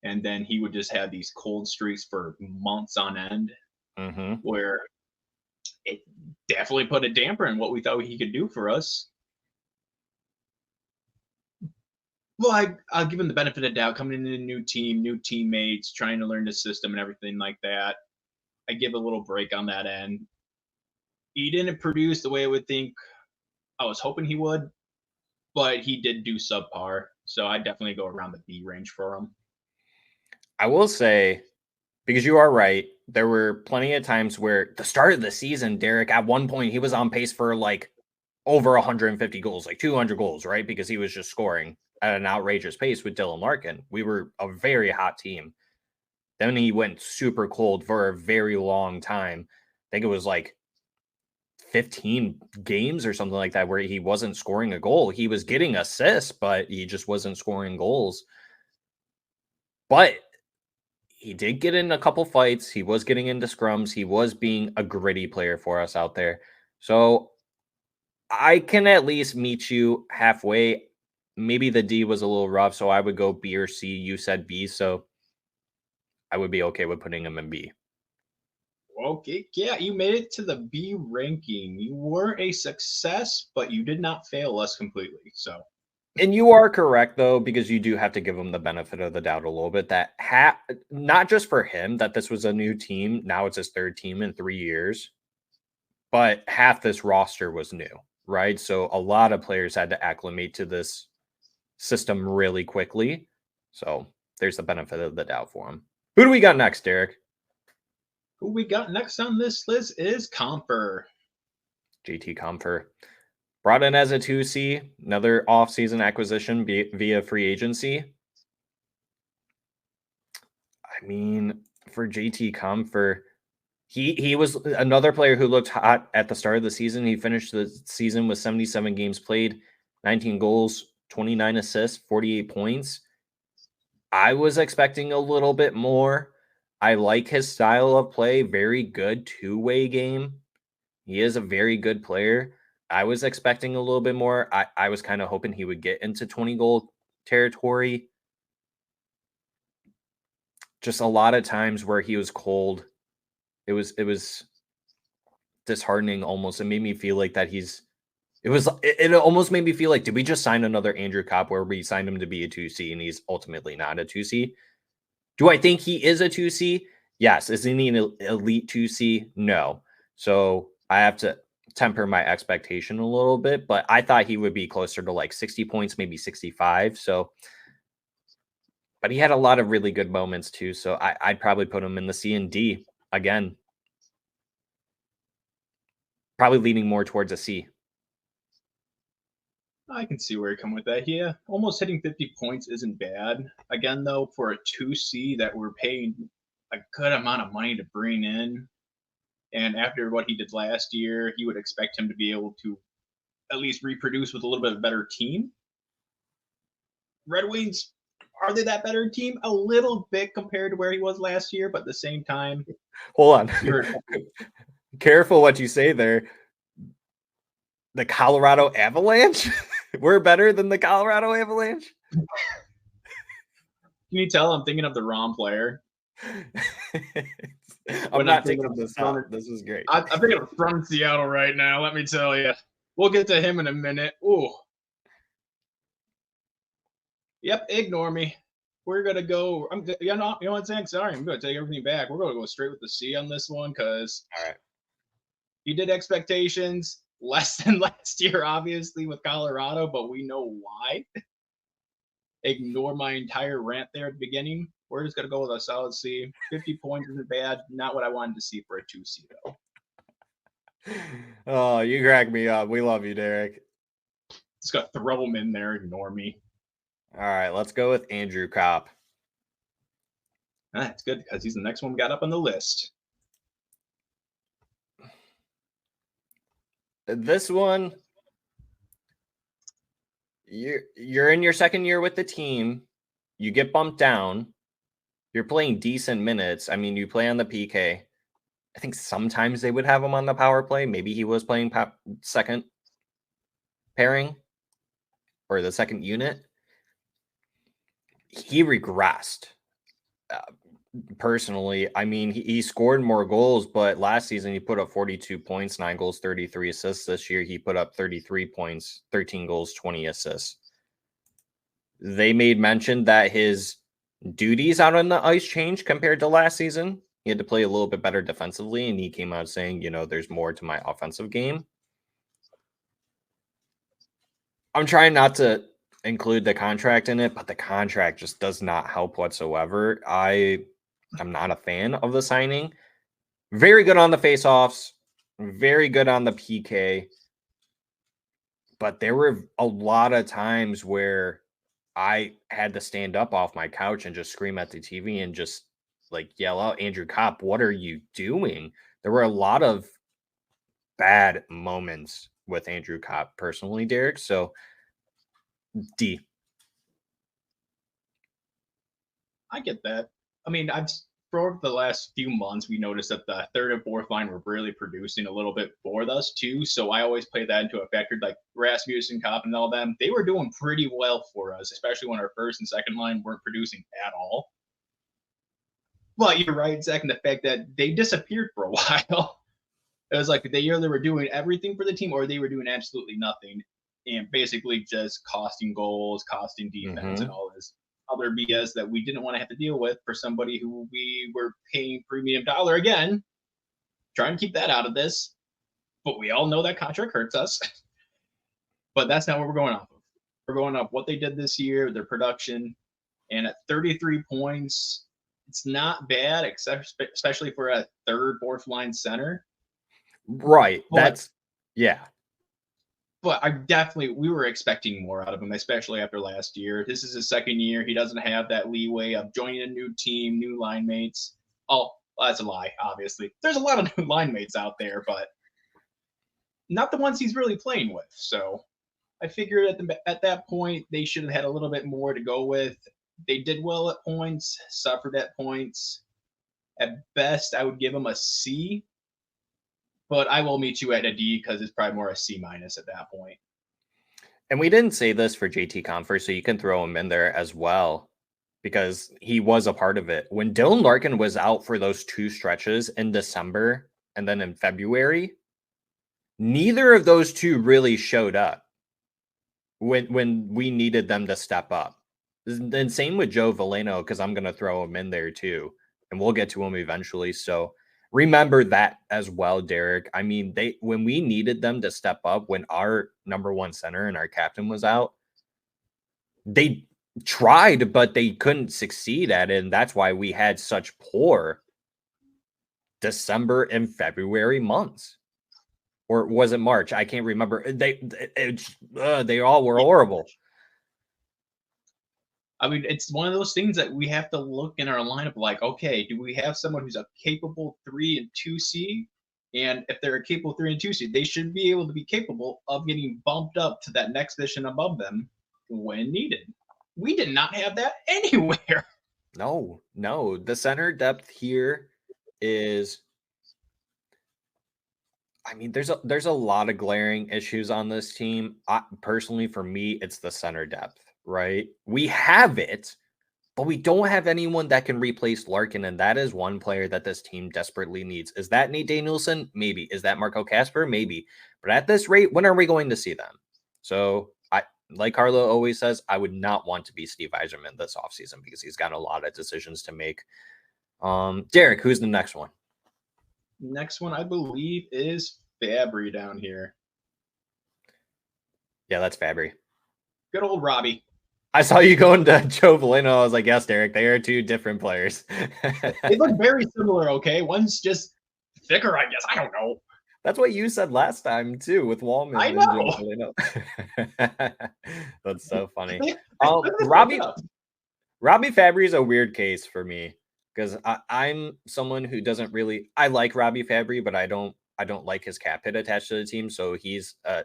And then he would just have these cold streaks for months on end, where it definitely put a damper in what we thought he could do for us. Well, I'll give him the benefit of the doubt. Coming into a new team, new teammates, trying to learn the system and everything like that. I give a little break on that end. He didn't produce the way I would think I was hoping he would, but he did do subpar. So I definitely go around the B range for him. I will say, because you are right, there were plenty of times where the start of the season, Derek, at one point, he was on pace for like over 150 goals, like 200 goals, right? Because he was just scoring at an outrageous pace with Dylan Larkin. We were a very hot team. Then he went super cold for a very long time. I think it was like 15 games or something like that where he wasn't scoring a goal. He was getting assists, but he just wasn't scoring goals. But he did get in a couple fights. He was getting into scrums. He was being a gritty player for us out there. So I can at least meet you halfway. Maybe the D was a little rough, so I would go B or C. You said B, so I would be okay with putting him in B. Okay, yeah, you made it to the B ranking. You were a success, but you did not fail us completely. So, and you are correct though, because you do have to give him the benefit of the doubt a little bit. That not just for him that this was a new team. Now it's his third team in 3 years, but half this roster was new, right? So a lot of players had to acclimate to this system really quickly. So there's the benefit of the doubt for him. Who do we got next, Derek? Who we got next on this list is Comfer. JT Comfer. Brought in as a 2C, another offseason acquisition via free agency. I mean, for JT Comfer, he was another player who looked hot at the start of the season. He finished the season with 77 games played, 19 goals, 29 assists, 48 points. I was expecting a little bit more. I like his style of play. Very good two-way game. He is a very good player. I was expecting a little bit more. I was kind of hoping he would get into 20-goal territory. Just a lot of times where he was cold. It was disheartening almost. It made me feel like that it almost made me feel like, did we just sign another Andrew Kopp where we signed him to be a 2C and he's ultimately not a 2C? Do I think he is a 2C? Yes. Is he an elite 2C? No. So I have to temper my expectation a little bit, but I thought he would be closer to like 60 points, maybe 65. So, but he had a lot of really good moments too. So I'd probably put him in the C and D again. Probably leaning more towards a C. I can see where you come with that. Yeah, almost hitting 50 points isn't bad. Again, though, for a 2C that we're paying a good amount of money to bring in, and after what he did last year, you would expect him to be able to at least reproduce with a little bit of a better team. Red Wings, are they that better team? A little bit compared to where he was last year, but at the same time, hold on. Careful what you say there. The Colorado Avalanche? We're better than the Colorado Avalanche? Can you tell I'm thinking of the wrong player? I'm not taking this out. This is great. I'm thinking of from Seattle right now, let me tell you. We'll get to him in a minute. Ooh. Yep, ignore me. we're gonna go. You know what, Zach? Sorry, I'm gonna take everything back. We're gonna go straight with the C on this one because All right. he did expectations less than last year, obviously with Colorado, but we know why. Ignore my entire rant there at the beginning. We're just gonna go with a solid C. 50 points isn't bad. Not what I wanted to see for a 2C though. Oh, you crack me up. We love you, Derek. Just gonna throw him in there. Ignore me. All right, let's go with Andrew Kopp. That's good because he's the next one we got up on the list. This one, you're in your second year with the team. You get bumped down. You're playing decent minutes. I mean, you play on the PK. I think sometimes they would have him on the power play. Maybe he was playing second pairing or the second unit. He regressed. Personally, I mean, he scored more goals, but last season he put up 42 points, 9 goals, 33 assists. This year he put up 33 points, 13 goals, 20 assists. They made mention that his duties out on the ice changed compared to last season. He had to play a little bit better defensively, and he came out saying, there's more to my offensive game. I'm trying not to include the contract in it, but the contract just does not help whatsoever. I'm not a fan of the signing. Very good on the faceoffs, very good on the PK, but there were a lot of times where I had to stand up off my couch and just scream at the TV and just yell out, Andrew Kopp, what are you doing? There were a lot of bad moments with Andrew Kopp personally, Derek. So D. I get that. I mean, for the last few months, we noticed that the third and fourth line were really producing a little bit for us too. So I always play that into a factor, like Rasmussen, Kopp, and all them. They were doing pretty well for us, especially when our first and second line weren't producing at all. But you're right, Zach, in the fact that they disappeared for a while. It was like they either were doing everything for the team or they were doing absolutely nothing and basically just costing goals, costing defense, and all this other BS that we didn't want to have to deal with for somebody who we were paying premium dollar again. Trying to keep that out of this. But we all know that contract hurts us. But that's not what we're going off of. We're going off what they did this year, their production. And at 33 points, it's not bad, especially for a third, fourth line center. Right. Yeah. But we were expecting more out of him, especially after last year. This is his second year. He doesn't have that leeway of joining a new team, new line mates. Oh, that's a lie, obviously. There's a lot of new line mates out there, but not the ones he's really playing with. So I figured at that point, they should have had a little bit more to go with. They did well at points, suffered at points. At best, I would give him a C. But I will meet you at a D because it's probably more a C- at that point. And we didn't say this for JT Confer, so you can throw him in there as well because he was a part of it. When Dylan Larkin was out for those two stretches in December and then in February, neither of those two really showed up when we needed them to step up. And same with Joe Veleno, because I'm going to throw him in there too, and we'll get to him eventually. So remember that as well, Derek. I mean, when we needed them to step up, when our number one center and our captain was out, they tried, but they couldn't succeed at it. And that's why we had such poor December and February months. Or was it March? I can't remember. They all were horrible. I mean, it's one of those things that we have to look in our lineup like, okay, do we have someone who's a capable 3 and 2C? And if they're a capable 3 and 2C, they should be able to be capable of getting bumped up to that next position above them when needed. We did not have that anywhere. No. The center depth here is, I mean, there's a lot of glaring issues on this team. Personally, for me, it's the center depth. Right? We have it, but we don't have anyone that can replace Larkin, and that is one player that this team desperately needs. Is that Nate Danielson? Maybe. Is that Marco Kasper? Maybe. But at this rate, when are we going to see them? So like Carlo always says, I would not want to be Steve Yzerman this offseason because he's got a lot of decisions to make. Derek, who's the next one? Next one, I believe, is Fabry down here. Yeah, that's Fabry. Good old Robbie. I saw you going to Joe Valeno. I was like, yes, Derek, they are two different players. They look very similar, okay? One's just thicker, I guess. I don't know. That's what you said last time, too, with Wallman. I and Joe Valeno. That's so funny. Robbie Fabry is a weird case for me because I'm someone who doesn't really – I like Robbie Fabry, but I don't like his cap hit attached to the team, so he's a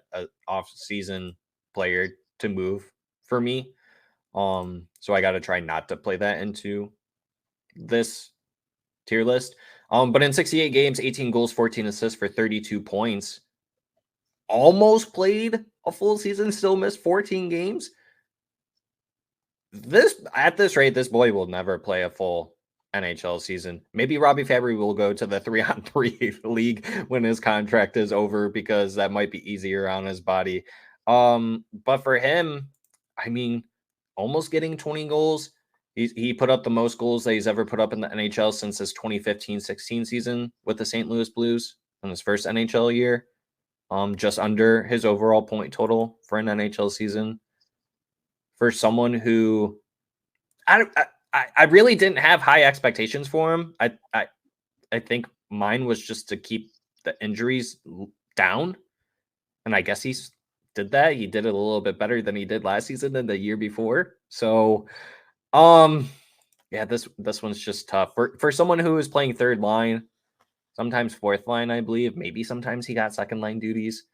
off-season player to move for me. So I got to try not to play that into this tier list. But in 68 games, 18 goals, 14 assists for 32 points. Almost played a full season, still missed 14 games. At this rate, this boy will never play a full NHL season. Maybe Robbie Fabry will go to the 3-on-3 league when his contract is over because that might be easier on his body. But for him, I mean, almost getting 20 goals. He put up the most goals that he's ever put up in the NHL since his 2015-16 season with the St. Louis Blues in his first NHL year. Just under his overall point total for an NHL season. For someone who I really didn't have high expectations for him. I think mine was just to keep the injuries down. And I guess he's did that. He did it a little bit better than he did last season and the year before. So, yeah, this one's just tough for someone who is playing third line, sometimes fourth line, I believe. Maybe sometimes he got second line duties.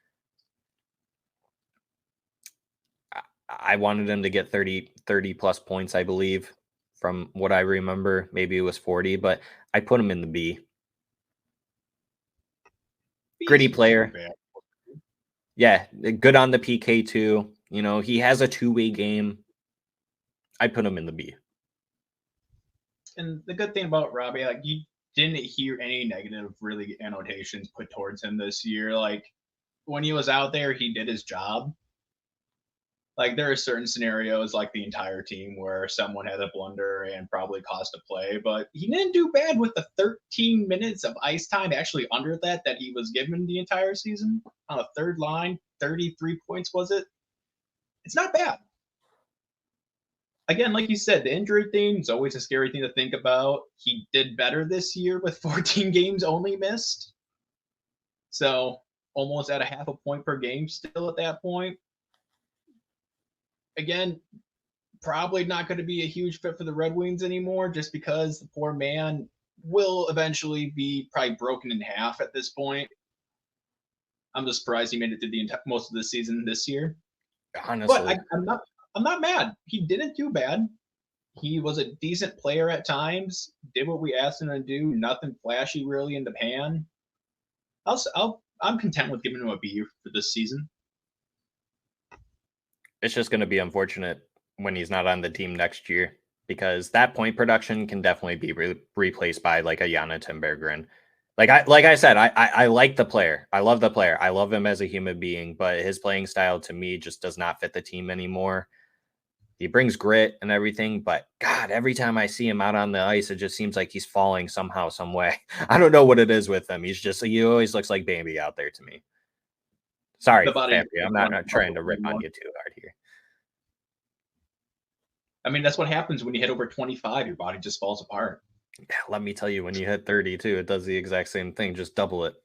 I wanted him to get 30 plus points, I believe, from what I remember. Maybe it was 40, but I put him in the B. Gritty player. Yeah, good on the PK too. You know, he has a two-way game. I put him in the B. And the good thing about Robbie, like, you didn't hear any negative, really, annotations put towards him this year. Like, when he was out there, he did his job. Like, there are certain scenarios, like the entire team, where someone had a blunder and probably cost a play, but he didn't do bad with the 13 minutes of ice time, actually under that he was given the entire season on a third line. 33 points, was it? It's not bad. Again, like you said, the injury thing is always a scary thing to think about. He did better this year with 14 games only missed. So almost at a half a point per game still at that point. Again, probably not going to be a huge fit for the Red Wings anymore just because the poor man will eventually be probably broken in half at this point. I'm just surprised he made it through most of the season this year. Honestly. But I'm not mad. He didn't do bad. He was a decent player at times, did what we asked him to do, nothing flashy really in the pan. I'm content with giving him a B for this season. It's just going to be unfortunate when he's not on the team next year because that point production can definitely be replaced by like a Jana Timbergren. Like I said, I like the player. I love the player. I love him as a human being, but his playing style to me just does not fit the team anymore. He brings grit and everything, but God, every time I see him out on the ice, it just seems like he's falling somehow, some way. I don't know what it is with him. He always looks like baby out there to me. Sorry, Fabry, I'm not trying to rip on you too hard here. I mean, that's what happens when you hit over 25. Your body just falls apart. Yeah, let me tell you, when you hit 32, it does the exact same thing. Just double it.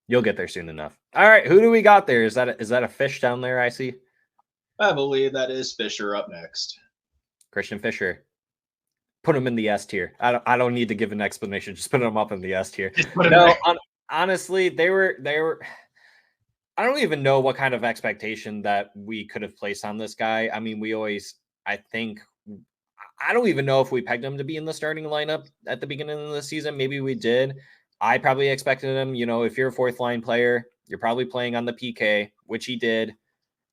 You'll get there soon enough. All right, who do we got there? Is that a Fish down there I see? I believe that is Fisher up next. Christian Fisher. Put him in the S tier. I don't need to give an explanation. Just put him up in the S tier. Honestly, they were. I don't even know what kind of expectation that we could have placed on this guy. I mean, I don't even know if we pegged him to be in the starting lineup at the beginning of the season. Maybe we did. I probably expected him, if you're a fourth line player, you're probably playing on the PK, which he did.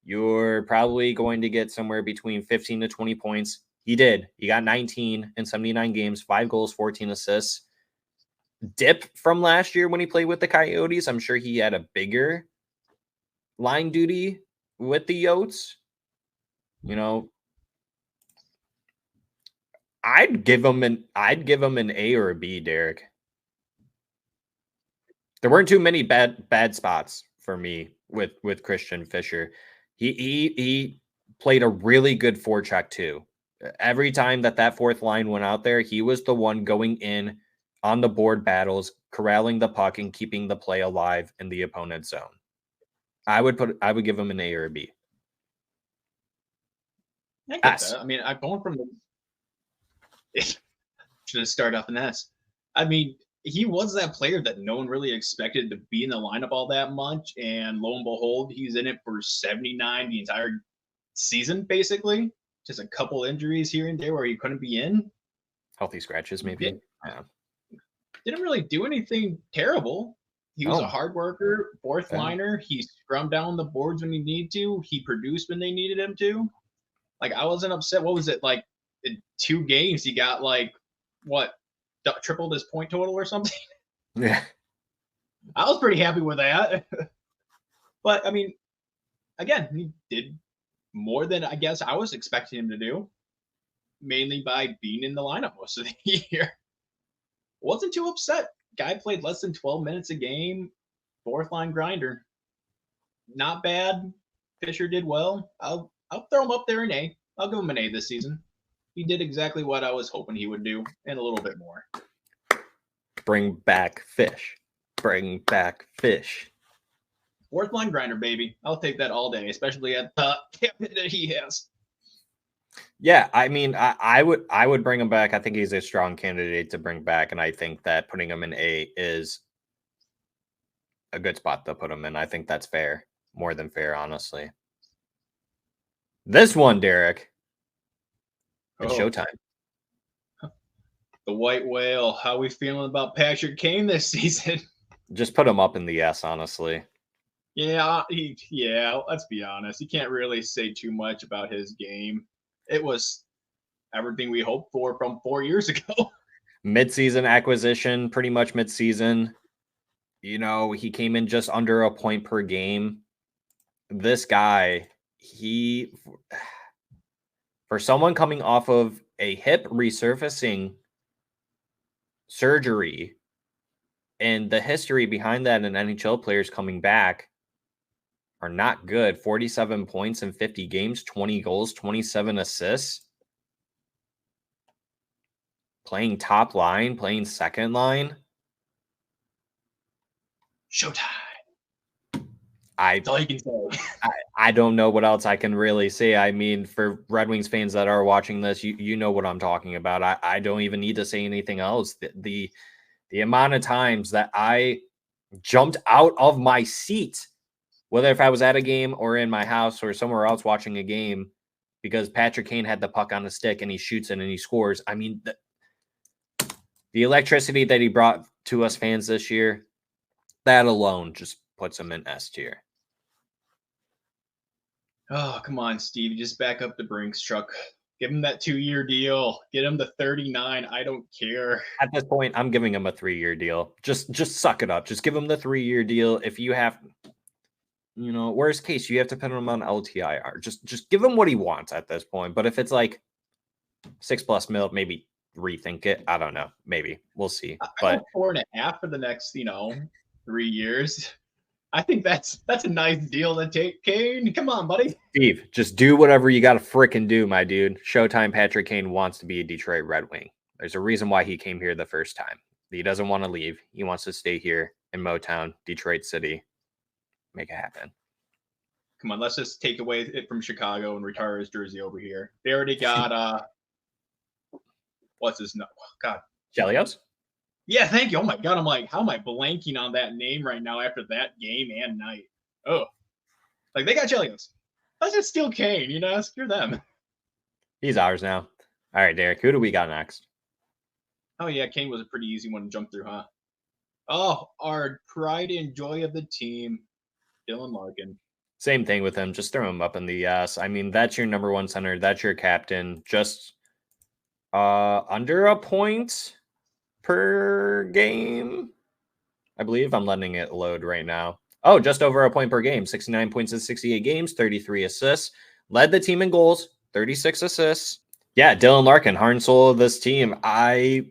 You're probably going to get somewhere between 15 to 20 points. He did. He got 19 in 79 games, 5 goals, 14 assists. Dip from last year when he played with the Coyotes. I'm sure he had a bigger line duty with the Yotes. I'd give him an A or a B, Derek. There weren't too many bad spots for me with Christian Fisher. He played a really good forecheck too. Every time that fourth line went out there, he was the one going in on the board battles, corralling the puck and keeping the play alive in the opponent's zone. I would give him an A or a B. I get that. I mean, I'm going from the should have started off an S. I mean, he was that player that no one really expected to be in the lineup all that much, and lo and behold, he's in it for 79 the entire season, basically. Just a couple injuries here and there where he couldn't be in. Healthy scratches, maybe. Didn't really do anything terrible. He was a hard worker, fourth liner. He scrummed down the boards when he needed to. He produced when they needed him to. Like, I wasn't upset. What was it, like, in 2 games, he got, like, what, tripled his point total or something? Yeah. I was pretty happy with that. But, I mean, again, he did more than I guess I was expecting him to do, mainly by being in the lineup most of the year. Wasn't too upset. Guy played less than 12 minutes a game, fourth line grinder. Not bad. Fisher did well. I'll throw him up there an A. I'll give him an A this season. He did exactly what I was hoping he would do, and a little bit more. Bring back Fish. Bring back Fish. Fourth line grinder, baby. I'll take that all day, especially at the cabinet that he has. Yeah, I mean, I would bring him back. I think he's a strong candidate to bring back, and I think that putting him in A is a good spot to put him in. I think that's fair, more than fair, honestly. This one, Derek, it's showtime. The white whale. How we feeling about Patrick Kane this season? Just put him up in the S, honestly. Yeah, let's be honest. You can't really say too much about his game. It was everything we hoped for from 4 years ago. Mid-season acquisition, pretty much mid-season. He came in just under a point per game. This guy, for someone coming off of a hip resurfacing surgery and the history behind that and NHL players coming back are not good. 47 points in 50 games, 20 goals, 27 assists. Playing top line, playing second line. Showtime. That's all you can say. I don't know what else I can really say. I mean, for Red Wings fans that are watching this, you know what I'm talking about. I don't even need to say anything else. The amount of times that I jumped out of my seat, whether if I was at a game or in my house or somewhere else watching a game, because Patrick Kane had the puck on the stick and he shoots it and he scores. I mean, the electricity that he brought to us fans this year, that alone just puts him in S tier. Oh, come on, Steve. Just back up the Brinks truck. Give him that 2-year deal. Get him the 39. I don't care. At this point, I'm giving him a 3-year deal. Just suck it up. Just give him the 3-year deal. If you have, worst case, you have to put him on LTIR. Just give him what he wants at this point. But if it's like $6+ mil, maybe rethink it. I don't know. Maybe we'll see. But 4.5 for the next, 3 years. I think that's a nice deal to take, Kane. Come on, buddy. Steve, just do whatever you got to frickin' do, my dude. Showtime Patrick Kane wants to be a Detroit Red Wing. There's a reason why he came here the first time. He doesn't want to leave. He wants to stay here in Motown, Detroit City. Make it happen. Come on, let's just take away it from Chicago and retire his jersey over here. They already got what's his name? Oh, God. Chelios? Yeah, thank you. Oh my God, I'm like, how am I blanking on that name right now after that game and night? Oh, like they got Chelios. Let's just steal Kane. Screw them. He's ours now. All right, Derek, who do we got next? Oh yeah, Kane was a pretty easy one to jump through, huh? Oh, our pride and joy of the team, Dylan Larkin. Same thing with him. Just throw him up in the S. I mean, that's your number one center. That's your captain. Just under a point per game, I believe. I'm letting it load right now. Oh, just over a point per game. 69 points in 68 games, 33 assists. Led the team in goals, 36 assists. Yeah, Dylan Larkin, heart and soul of this team. I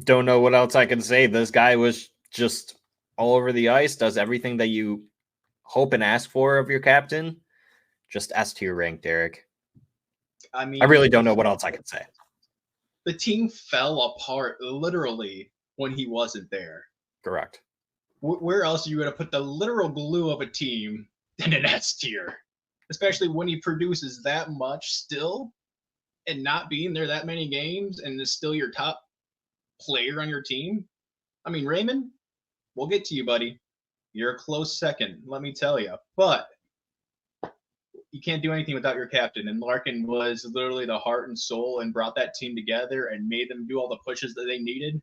don't know what else I can say. This guy was just all over the ice, does everything that you hope and ask for of your captain. Just S tier rank, Derek. I mean, I really don't know what else I can say. The team fell apart literally when he wasn't there. Correct. Where else are you going to put the literal glue of a team than an S tier? Especially when he produces that much still and not being there that many games and is still your top player on your team. I mean, Raymond, we'll get to you, buddy. You're a close second, let me tell you. But you can't do anything without your captain. And Larkin was literally the heart and soul and brought that team together and made them do all the pushes that they needed.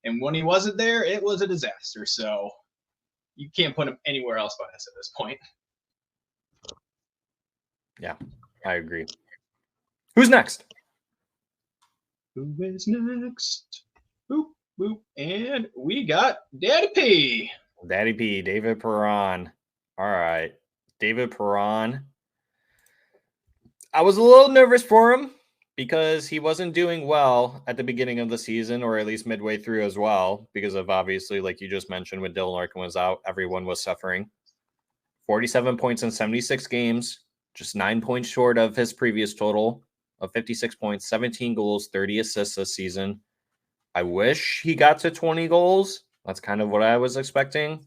And when he wasn't there, it was a disaster. So you can't put him anywhere else but us at this point. Yeah, I agree. Who's next? Who is next? Boop, boop. And we got Daddy P. Daddy P, David Perron. All right. David Perron. I was a little nervous for him because he wasn't doing well at the beginning of the season, or at least midway through as well, because of obviously, like you just mentioned, when Dylan Larkin was out, everyone was suffering. 47 points in 76 games, just 9 points short of his previous total of 56 points, 17 goals, 30 assists this season. I wish he got to 20 goals. That's kind of what I was expecting.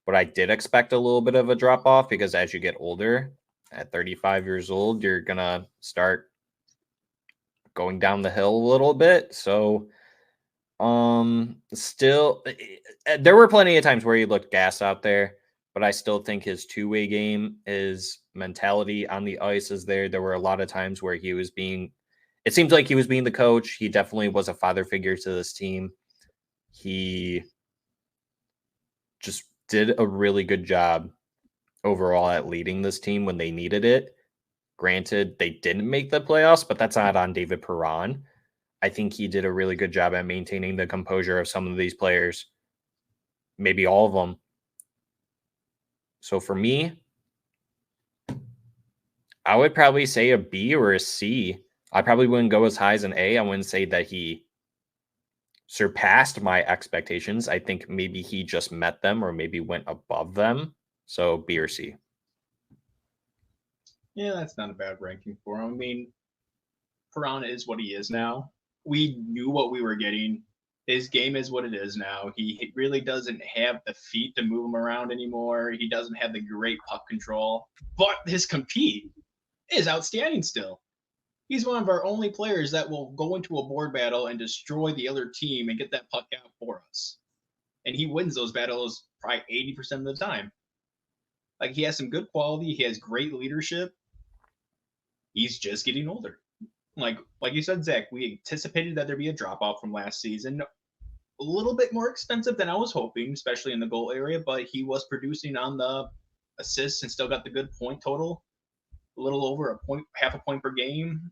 But I did expect a little bit of a drop off because as you get older, at 35 years old, you're going to start going down the hill a little bit. So still, there were plenty of times where he looked gas out there, but I still think his two-way game, his mentality on the ice is there. There were a lot of times where he was being, it seems like he was being the coach. He definitely was a father figure to this team. He just did a really good job overall at leading this team when they needed it. Granted, they didn't make the playoffs, but that's not on David Perron. I think he did a really good job at maintaining the composure of some of these players, maybe all of them. So for me, I would probably say a B or a C. I probably wouldn't go as high as an A. I wouldn't say that he surpassed my expectations. I think maybe he just met them or maybe went above them. So B or C. Yeah, that's not a bad ranking for him. I mean, Perron is what he is now. We knew what we were getting. His game is what it is now. He really doesn't have the feet to move him around anymore. He doesn't have the great puck control, but his compete is outstanding still. He's one of our only players that will go into a board battle and destroy the other team and get that puck out for us. And he wins those battles probably 80% of the time. Like, he has some good quality. He has great leadership. He's just getting older. Like you said, Zach, we anticipated that there'd be a drop-off from last season. A little bit more expensive than I was hoping, especially in the goal area, but he was producing on the assists and still got the good point total. A little over a point, half a point per game.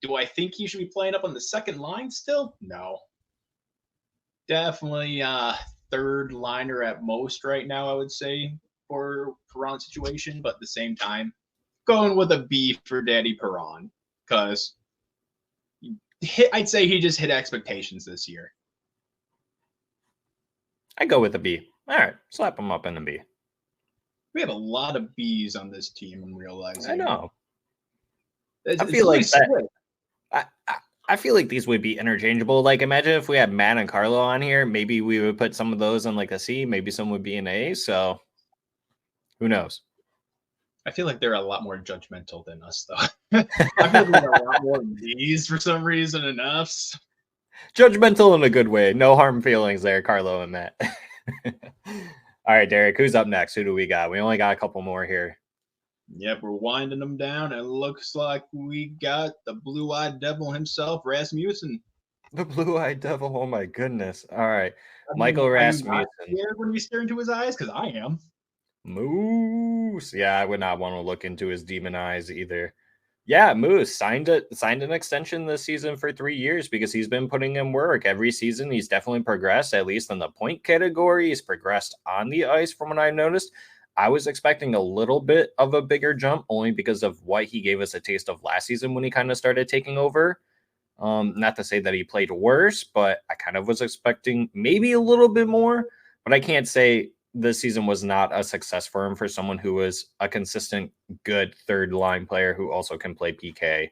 Do I think he should be playing up on the second line still? No. Definitely third liner at most right now, I would say, for Perron's situation, but at the same time, going with a B for Daddy Perron, because I'd say he just hit expectations this year. I go with a B. All right, slap him up in a B. We have a lot of B's on this team, I'm realizing. I know. I feel like that. I feel like these would be interchangeable. Like, imagine if we had Matt and Carlo on here, maybe we would put some of those in like a C, maybe some would be an A. So who knows? I feel like they're a lot more judgmental than us, though. I feel like we have a lot more B's for some reason than us. Judgmental in a good way. No harm feelings there, Carlo and Matt. All right, Derek, who's up next? Who do we got? We only got a couple more here. Yep, we're winding them down, and it looks like we got the blue-eyed devil himself, Rasmussen. The blue-eyed devil. Oh my goodness! All right, Michael Rasmussen. Scared when we stare into his eyes, because I am. Moose. Yeah, I would not want to look into his demon eyes either. Yeah, Moose signed an extension this season for 3 years because he's been putting in work every season. He's definitely progressed, at least in the point category. He's progressed on the ice from what I've noticed. I was expecting a little bit of a bigger jump only because of what he gave us a taste of last season when he kind of started taking over. Not to say that he played worse, but I kind of was expecting maybe a little bit more. But I can't say this season was not a success for him for someone who was a consistent, good third line player who also can play PK.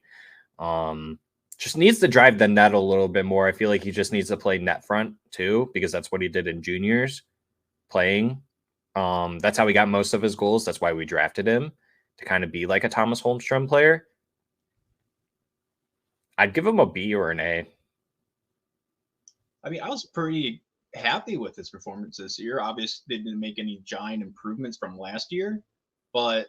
Just needs to drive the net a little bit more. I feel like he just needs to play net front too, because that's what he did in juniors playing. That's how he got most of his goals. That's why we drafted him to kind of be like a Thomas Holmstrom player. I'd give him a B or an A. I mean, I was pretty happy with his performance this year. Obviously, they didn't make any giant improvements from last year, but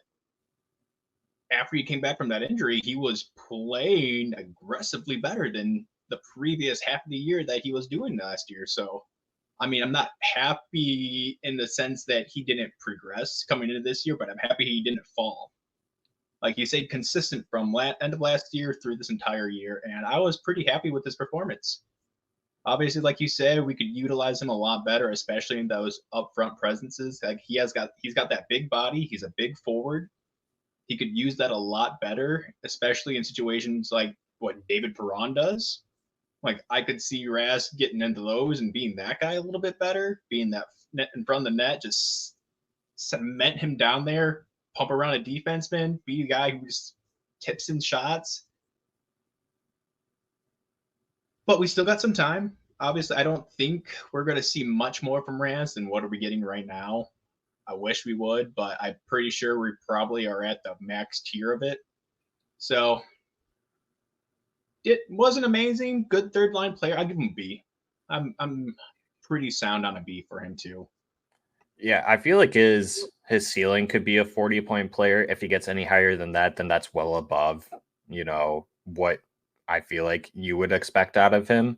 after he came back from that injury, he was playing aggressively better than the previous half of the year that he was doing last year. So, I mean, I'm not happy in the sense that he didn't progress coming into this year, but I'm happy he didn't fall. Like he stayed consistent from end of last year through this entire year, and I was pretty happy with his performance. Obviously, like you said, we could utilize him a lot better, especially in those upfront presences. Like he's got that big body. He's a big forward. He could use that a lot better, especially in situations like what David Perron does. Like I could see Raz getting into those and being that guy a little bit better, being that net in front of the net, just cement him down there, pump around a defenseman, be a guy who just tips in shots. But we still got some time. Obviously, I don't think we're going to see much more from Rance than what are we getting right now. I wish we would, but I'm pretty sure we probably are at the max tier of it. So it wasn't amazing. Good third line player. I'll give him a B. I'm pretty sound on a B for him too. Yeah, I feel like his ceiling could be a 40-point player. If he gets any higher than that, then that's well above, what I feel like you would expect out of him.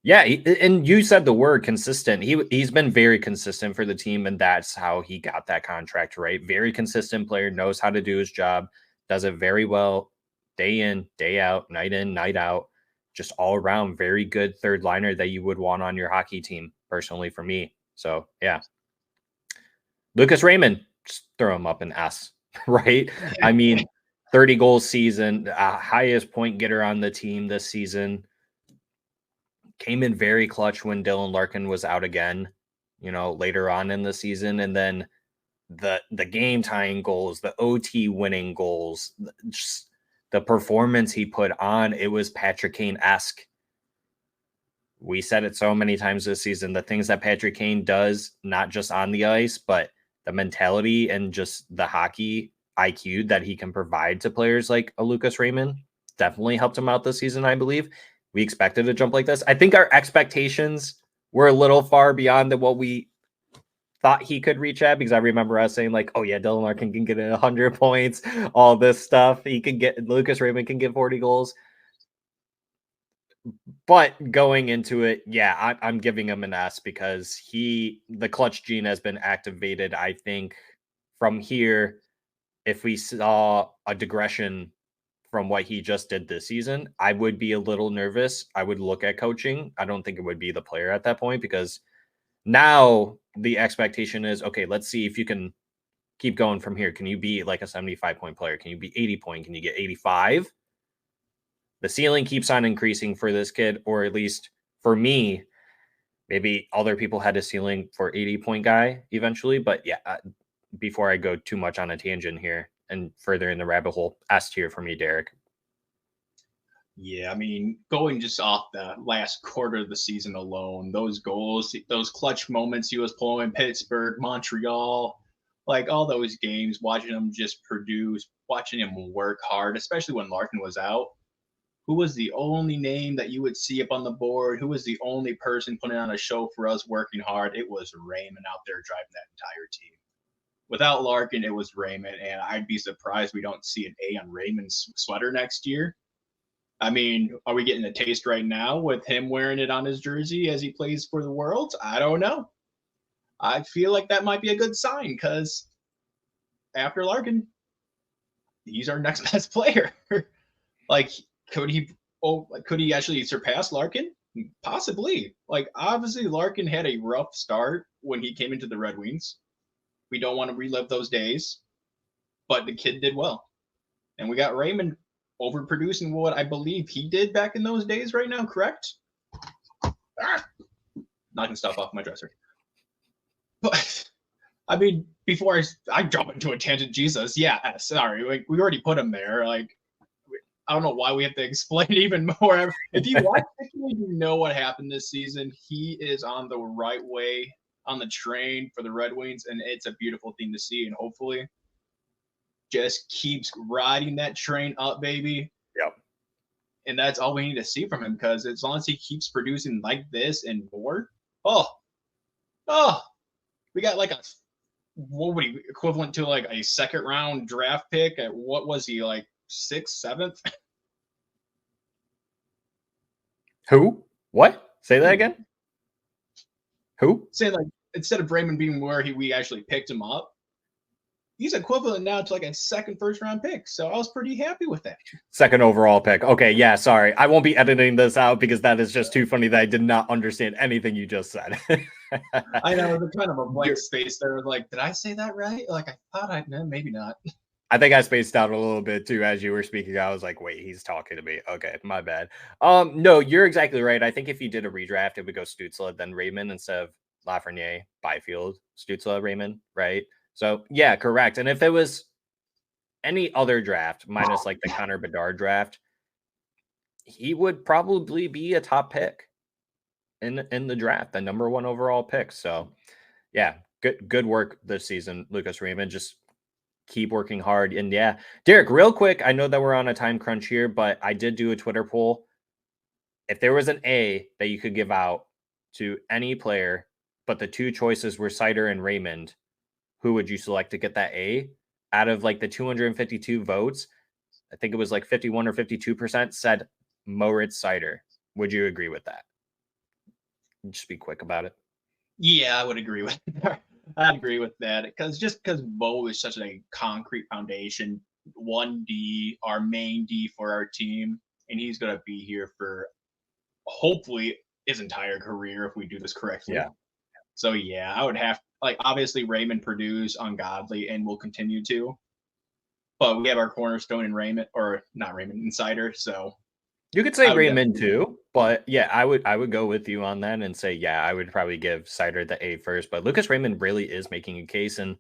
Yeah, and you said the word consistent. He's been very consistent for the team, and that's how he got that contract, right? Very consistent player, knows how to do his job, does it very well, day in, day out, night in, night out. Just all around very good third liner that you would want on your hockey team, personally, for me. So, yeah. Lucas Raymond, just throw him up an S, right? I mean, 30 goals season, highest point getter on the team this season. Came in very clutch when Dylan Larkin was out again, later on in the season. And then the game tying goals, the OT winning goals, just the performance he put on, it was Patrick Kane-esque. We said it so many times this season, the things that Patrick Kane does, not just on the ice, but the mentality and just the hockey IQ that he can provide to players like a Lucas Raymond definitely helped him out this season, I believe. We expected a jump like this. I think our expectations were a little far beyond what we thought he could reach at, because I remember us saying like, oh yeah, Dylan Larkin can get 100 points, all this stuff. Lucas Raymond can get 40 goals. But going into it, yeah, I'm giving him an S because the clutch gene has been activated. I think from here, if we saw a digression from what he just did this season, I would be a little nervous. I would look at coaching. I don't think it would be the player at that point, because now the expectation is, okay, let's see if you can keep going from here. Can you be like a 75-point player? Can you be 80 point? Can you get 85? The ceiling keeps on increasing for this kid, or at least for me. Maybe other people had a ceiling for 80-point guy eventually, but yeah, before I go too much on a tangent here and further in the rabbit hole, S tier for me, Derek. Yeah, I mean, going just off the last quarter of the season alone, those goals, those clutch moments he was pulling in Pittsburgh, Montreal, like all those games, watching him just produce, watching him work hard, especially when Larkin was out. Who was the only name that you would see up on the board? Who was the only person putting on a show for us working hard? It was Raymond out there driving that entire team. Without Larkin, it was Raymond, and I'd be surprised we don't see an A on Raymond's sweater next year. I mean, are we getting a taste right now with him wearing it on his jersey as he plays for the Worlds? I don't know. I feel like that might be a good sign, because after Larkin, he's our next best player. Like, could he actually surpass Larkin? Possibly. Like, obviously, Larkin had a rough start when he came into the Red Wings. We don't want to relive those days, but the kid did well. And we got Raymond overproducing what I believe he did back in those days right now, correct? Knocking stuff off my dresser. But, I mean, before I jump into a tangent, Jesus, yeah, sorry, like, we already put him there. Like, I don't know why we have to explain even more. If you watch it, you know what happened this season. He is on the right way on the train for the Red Wings, and it's a beautiful thing to see. And hopefully, just keeps riding that train up, baby. Yep. And that's all we need to see from him, because as long as he keeps producing like this and more, we got like what would he equivalent to, like a second round draft pick at, what was he, like 6th, 7th? Who? What? Say that again? Who? Saying, like, instead of Raymond being where we actually picked him up, he's equivalent now to like a second first round pick. So I was pretty happy with that. Second overall pick. Okay, yeah, sorry. I won't be editing this out because that is just too funny that I did not understand anything you just said. I know, there's kind of a blank space there. Like, did I say that right? Like, I thought no, maybe not. I think I spaced out a little bit too as you were speaking. I was like, wait, he's talking to me. Okay, my bad. No, you're exactly right. I think if you did a redraft, it would go Stützle, then Raymond instead of Lafreniere, Byfield, Stützle, Raymond, right? So yeah, correct. And if it was any other draft, minus like the Connor Bedard draft, he would probably be a top pick in the draft, the number 1 overall pick. So yeah, good work this season, Lucas Raymond. Just keep working hard. And yeah, Derek, real quick, I know that we're on a time crunch here, but I did do a Twitter poll. If there was an A that you could give out to any player, but the 2 choices were Seider and Raymond, who would you select to get that A? Out of like the 252 votes, I think it was like 51 or 52% said Moritz Seider. Would you agree with that? Just be quick about it. Yeah, I would agree with that. I agree with that, because Bo is such a concrete foundation, 1D, our main D for our team, and he's going to be here for hopefully his entire career if we do this correctly. Yeah. So yeah, I would have, like, obviously Raymond produced ungodly and will continue to, but we have our cornerstone in Raymond, or not Raymond, Insider. So you could say Raymond too, but yeah, I would go with you on that and say, yeah, I would probably give Seider the A first, but Lucas Raymond really is making a case, and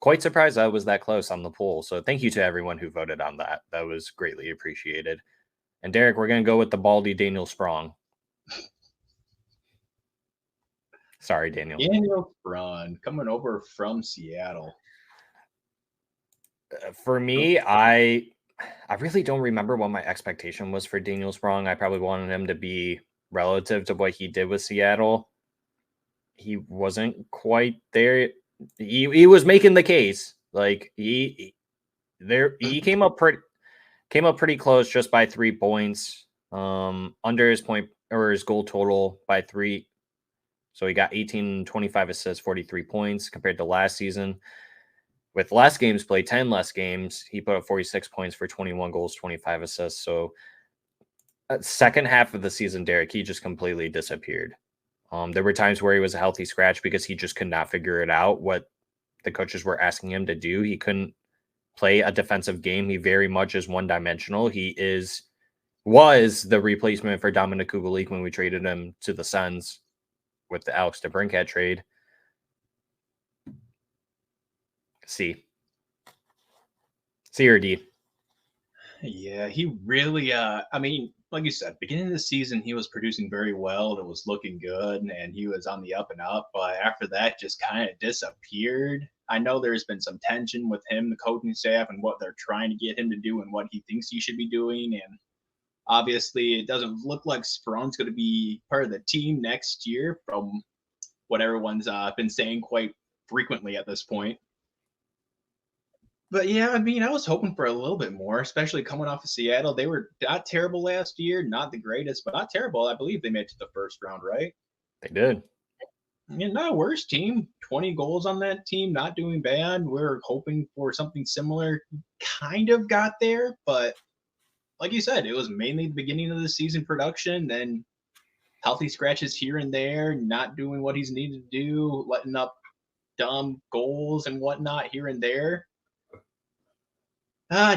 quite surprised I was that close on the poll. So thank you to everyone who voted on that. That was greatly appreciated. And Derek, we're going to go with the baldy Daniel Sprong. Sorry, Daniel. Daniel Sprong coming over from Seattle. For me, I really don't remember what my expectation was for Daniel Sprong. I probably wanted him to be relative to what he did with Seattle. He wasn't quite there. He was making the case. Like he came up pretty close, just by 3 points. Under his point or his goal total by 3. So he got 18, 25 assists, 43 points compared to last season. With less games played, 10 less games, he put up 46 points for 21 goals, 25 assists. So second half of the season, Derek, he just completely disappeared. There were times where he was a healthy scratch because he just could not figure it out what the coaches were asking him to do. He couldn't play a defensive game. He very much is one-dimensional. He was the replacement for Dominic Kubalik when we traded him to the Suns with the Alex DeBrincat trade. C or D? Yeah, he really, I mean, like you said, beginning of the season, he was producing very well. It was looking good, and he was on the up and up. But after that, just kind of disappeared. I know there's been some tension with him, the coaching staff, and what they're trying to get him to do and what he thinks he should be doing. And obviously, it doesn't look like Sprong's going to be part of the team next year, from what everyone's been saying quite frequently at this point. But yeah, I mean, I was hoping for a little bit more, especially coming off of Seattle. They were not terrible last year, not the greatest, but not terrible. I believe they made it to the first round, right? They did. Not a worse team. 20 goals on that team, not doing bad. We're hoping for something similar. Kind of got there, but like you said, it was mainly the beginning of the season production, then healthy scratches here and there, not doing what he's needed to do, letting up dumb goals and whatnot here and there.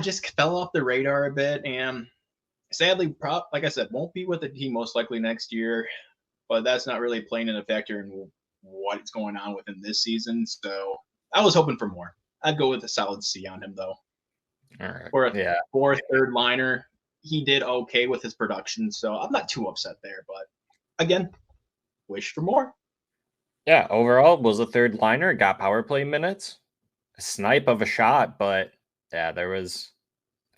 Just fell off the radar a bit, and sadly, like I said, won't be with the team most likely next year. But that's not really playing in a factor in what's going on within this season. So I was hoping for more. I'd go with a solid C on him, though. All right. For a fourth, third liner, he did okay with his production, so I'm not too upset there. But again, wish for more. Yeah, overall was a third liner, got power play minutes, a snipe of a shot, but yeah, I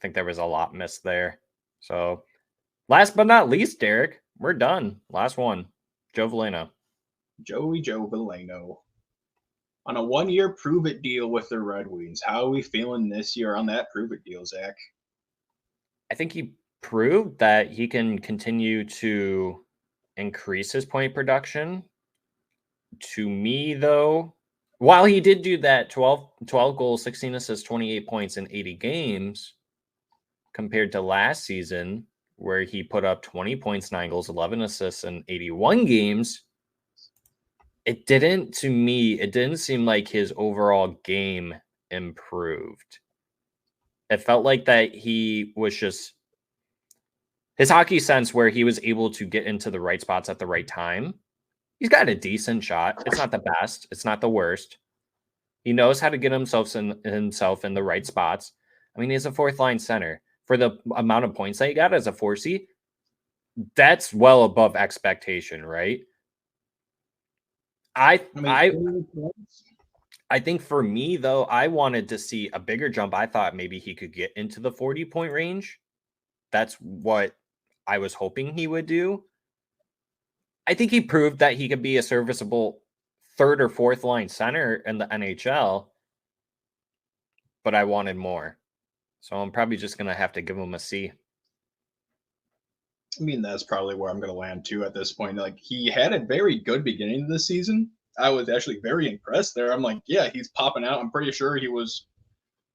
think there was a lot missed there. So last but not least, Derek, we're done. Last one, Joe Veleno. Joe Veleno. On a 1-year prove-it deal with the Red Wings. How are we feeling this year on that prove-it deal, Zach? I think he proved that he can continue to increase his point production. To me, though, while he did do that 12 goals, 16 assists, 28 points in 80 games, compared to last season, where he put up 20 points, 9 goals, 11 assists in 81 games, it didn't seem like his overall game improved. It felt like that he was just his hockey sense where he was able to get into the right spots at the right time. He's got a decent shot. It's not the best. It's not the worst. He knows how to get himself in the right spots. I mean, he's a fourth line center. For the amount of points that he got as a 4C, that's well above expectation, right? I think for me, though, I wanted to see a bigger jump. I thought maybe he could get into the 40-point range. That's what I was hoping he would do. I think he proved that he could be a serviceable third or fourth line center in the NHL, but I wanted more. So I'm probably just going to have to give him a C. I mean, that's probably where I'm going to land too at this point. Like, he had a very good beginning of the season. I was actually very impressed there. I'm like, yeah, he's popping out. I'm pretty sure he was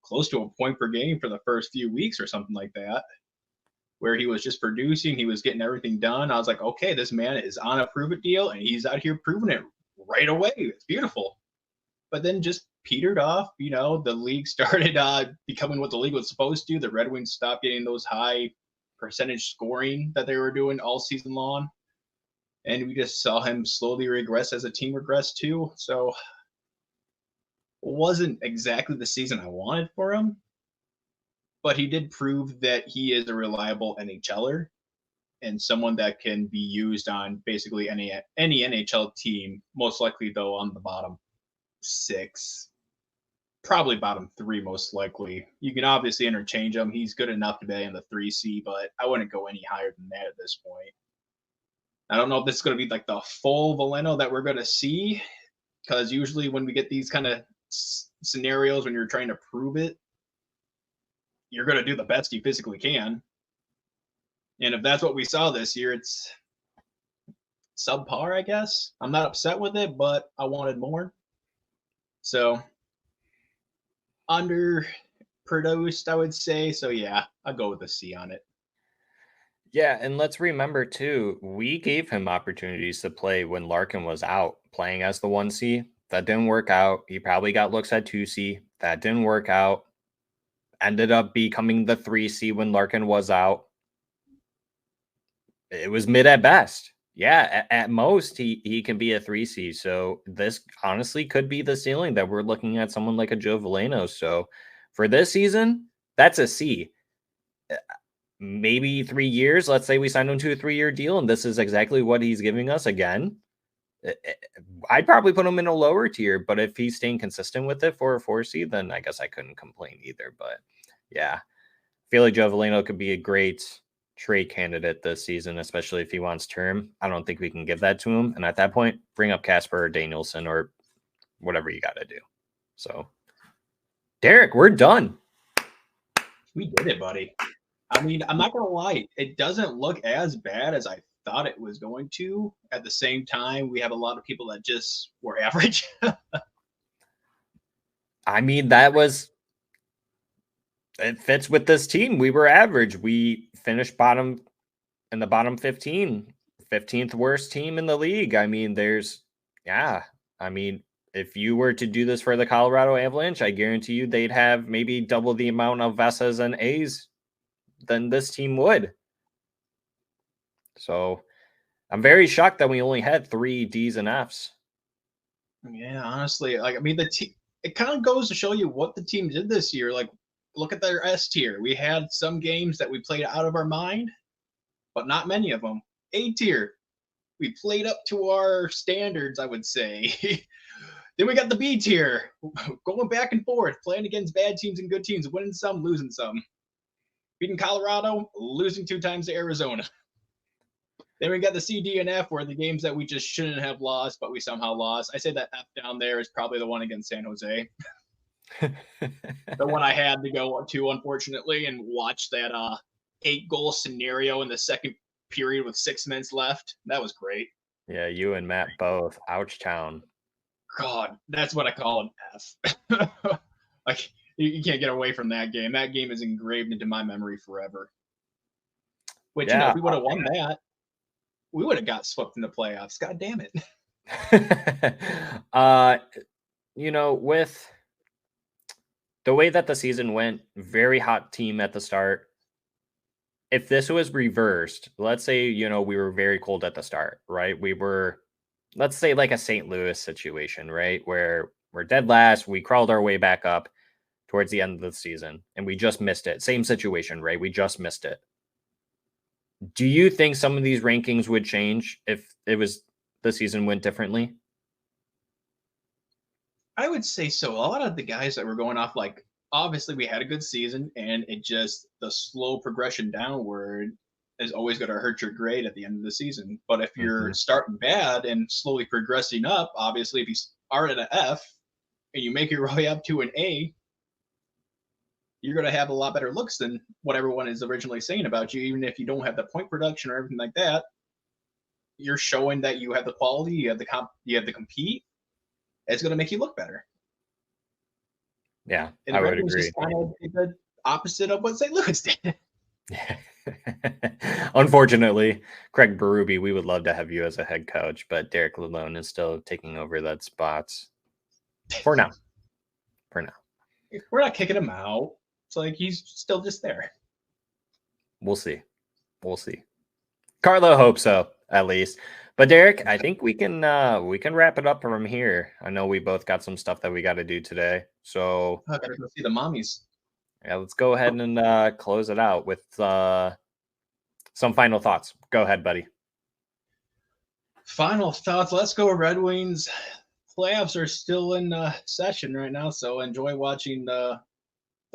close to a point per game for the first few weeks or something like that, where he was just producing. He was getting everything done. I was like, okay, this man is on a prove-it deal, and he's out here proving it right away. It's beautiful. But then just petered off. You know, the league started becoming what the league was supposed to. The Red Wings stopped getting those high percentage scoring that they were doing all season long. And we just saw him slowly regress as a team regressed too. So it wasn't exactly the season I wanted for him. But he did prove that he is a reliable NHLer and someone that can be used on basically any NHL team, most likely, though, on the bottom 6, probably bottom 3, most likely. You can obviously interchange him. He's good enough to be in the 3C, but I wouldn't go any higher than that at this point. I don't know if this is going to be like the full Veleno that we're going to see, because usually when we get these kind of scenarios, when you're trying to prove it, you're going to do the best you physically can. And if that's what we saw this year, it's subpar, I guess. I'm not upset with it, but I wanted more. So underproduced, I would say. So yeah, I'll go with a C on it. Yeah, and let's remember too, we gave him opportunities to play when Larkin was out, playing as the 1C. That didn't work out. He probably got looks at 2C. That didn't work out. Ended up becoming the 3C when Larkin was out. It was mid at best. Yeah, at most, he can be a 3C. So this honestly could be the ceiling that we're looking at someone like a Joe Veleno. So for this season, that's a C. Maybe 3 years. Let's say we signed him to a 3-year deal, and this is exactly what he's giving us again. I'd probably put him in a lower tier, but if he's staying consistent with it for a 4C, then I guess I couldn't complain either. But yeah, I feel like Joe Veleno could be a great trade candidate this season, especially if he wants term. I don't think we can give that to him. And at that point, bring up Casper or Danielson or whatever you got to do. So, Derek, we're done. We did it, buddy. I mean, I'm not going to lie. It doesn't look as bad as I thought it was going to. At the same time, we have a lot of people that just were average. I mean, it fits with this team. We were average. We finished bottom in the bottom 15, 15th worst team in the league. I mean, if you were to do this for the Colorado Avalanche, I guarantee you they'd have maybe double the amount of S's and A's than this team would. So I'm very shocked that we only had 3 D's and F's. Yeah, honestly, the team, it kind of goes to show you what the team did this year. Like, look at their S tier. We had some games that we played out of our mind, but not many of them. A tier, we played up to our standards, I would say. Then we got the B tier, going back and forth, playing against bad teams and good teams, winning some, losing some. Beating Colorado, losing 2 times to Arizona. Then we got the C, D, and F, where the games that we just shouldn't have lost, but we somehow lost. I say that F down there is probably the one against San Jose. The one I had to go to, unfortunately, and watch that 8-goal scenario in the second period with 6 minutes left. That was great. Yeah, you and Matt both. Ouchtown. God, that's what I call an F. Like, you can't get away from that game. That game is engraved into my memory forever. Which, if we would have won that, we would have got swept in the playoffs. God damn it. With the way that the season went, very hot team at the start. If this was reversed, let's say, we were very cold at the start, right? We were, let's say, like a St. Louis situation, right? Where we're dead last, we crawled our way back up towards the end of the season, and we just missed it. Same situation, right? We just missed it. Do you think some of these rankings would change if the season went differently? I would say so. A lot of the guys that were going off, like, obviously we had a good season, and the slow progression downward is always going to hurt your grade at the end of the season. But if you're starting bad and slowly progressing up, obviously if you are at an F and you make your way up to an A, you're going to have a lot better looks than what everyone is originally saying about you. Even if you don't have the point production or everything like that, you're showing that you have the quality, you have the compete. It's going to make you look better. Yeah, and I would agree. Just kind of the opposite of what St. Louis did. Unfortunately, Craig Berube, we would love to have you as a head coach, but Derek Lalone is still taking over that spot for now. We're not kicking him out. It's like he's still just there. We'll see. Carlo hopes so, at least. But Derek, I think we can wrap it up from here. I know we both got some stuff that we got to do today, so I gotta go see the mommies. Yeah, let's go ahead and close it out with some final thoughts. Go ahead, buddy. Final thoughts. Let's go Red Wings. Playoffs are still in session right now, so enjoy watching the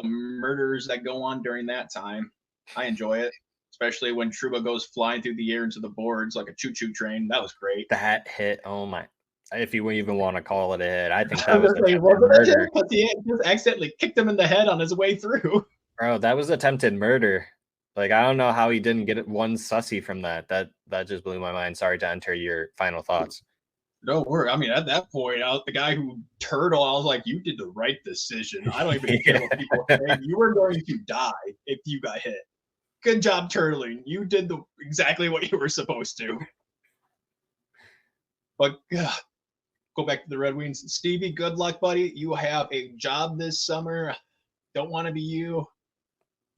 murders that go on during that time. I enjoy it, especially when Trouba goes flying through the air into the boards like a choo-choo train. That was great. That hit, oh my. If you wouldn't even want to call it a hit, I think that was murder. He just accidentally kicked him in the head on his way through. Bro, that was attempted murder. Like, I don't know how he didn't get one sussy from that. That just blew my mind. Sorry to enter your final thoughts. Don't worry. I mean, at that point, the guy who turtle, I was like, you did the right decision. I don't even care what people say. You were going to die if you got hit. Good job, turtling. You did exactly what you were supposed to. But go back to the Red Wings. Stevie, good luck, buddy. You have a job this summer. Don't want to be you.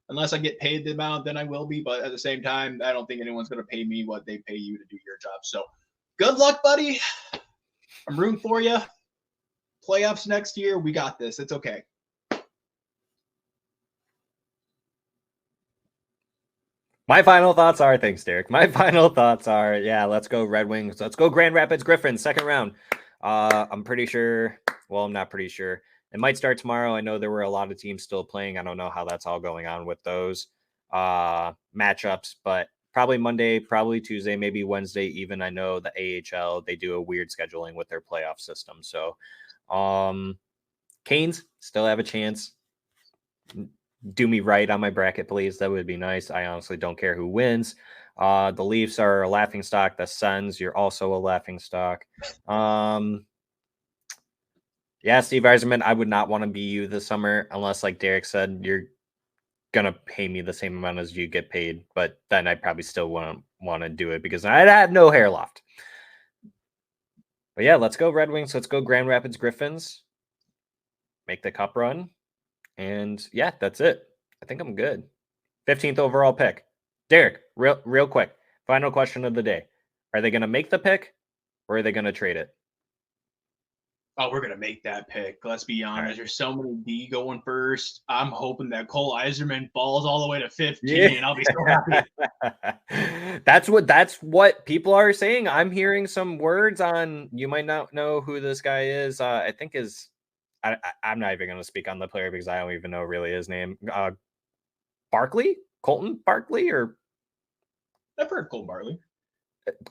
Unless I get paid the amount, then I will be. But at the same time, I don't think anyone's going to pay me what they pay you to do your job. So good luck, buddy. I'm rooting for you. Playoffs next year. We got this. It's okay. My final thoughts are, thanks, Derek. My final thoughts are, let's go Red Wings. Let's go Grand Rapids Griffins, second round. I'm pretty sure. Well, I'm not pretty sure. It might start tomorrow. I know there were a lot of teams still playing. I don't know how that's all going on with those matchups, but probably Monday, probably Tuesday, maybe Wednesday even. I know the AHL, they do a weird scheduling with their playoff system. So Canes still have a chance. Do me right on my bracket, please. That would be nice. I honestly don't care who wins. The Leafs are a laughingstock. The Sens, you're also a laughingstock. Yeah, Steve Yzerman, I would not want to be you this summer unless, like Derek said, you're gonna pay me the same amount as you get paid. But then I probably still wouldn't want to do it because I'd have no hair left. But yeah, let's go Red Wings. Let's go Grand Rapids Griffins. Make the cup run. And yeah, that's it. I think I'm good. 15th overall pick. Derek, real quick. Final question of the day. Are they going to make the pick or are they going to trade it? Oh, we're gonna make that pick. Let's be honest. Right. There's so many D going first. I'm hoping that Cole Yzerman falls all the way to 15, and I'll be so happy. That's what people are saying. I'm hearing some words on. You might not know who this guy is. I think is. I'm not even going to speak on the player because I don't even know really his name. Barkley, Colton Barkley, or I've heard Cole Bartley.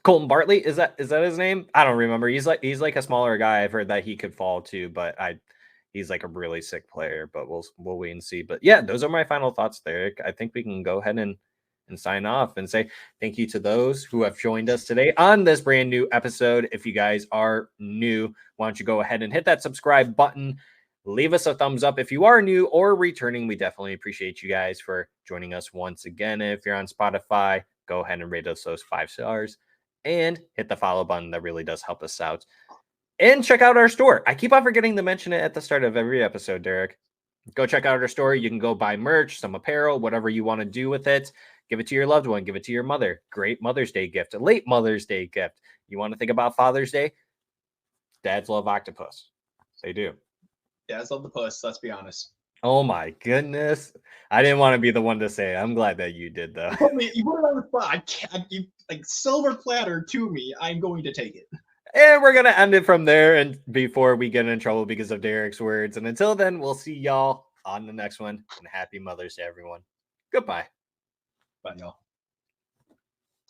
Colton Bartley, is that his name? I don't remember. He's like a smaller guy. I've heard that he could fall too, but he's like a really sick player. But we'll wait and see. But yeah, those are my final thoughts, Derek. I think we can go ahead and sign off and say thank you to those who have joined us today on this brand new episode. If you guys are new, why don't you go ahead and hit that subscribe button? Leave us a thumbs up if you are new or returning. We definitely appreciate you guys for joining us once again. If you're on Spotify, go ahead and rate us those 5 stars and hit the follow button. That really does help us out. And check out our store. I keep on forgetting to mention it at the start of every episode, Derek. Go check out our store. You can go buy merch, some apparel, whatever you want to do with it. Give it to your loved one. Give it to your mother. Great Mother's Day gift. A late Mother's Day gift. You want to think about Father's Day? Dads love octopus. They do. Dads love the puss. Let's be honest. Oh my goodness. I didn't want to be the one to say it. I'm glad that you did, though. You put it on the spot. I can't. You like silver platter to me. I'm going to take it. And we're going to end it from there and before we get in trouble because of Derek's words. And until then, we'll see y'all on the next one. And happy Mother's Day, everyone. Goodbye. Bye, y'all.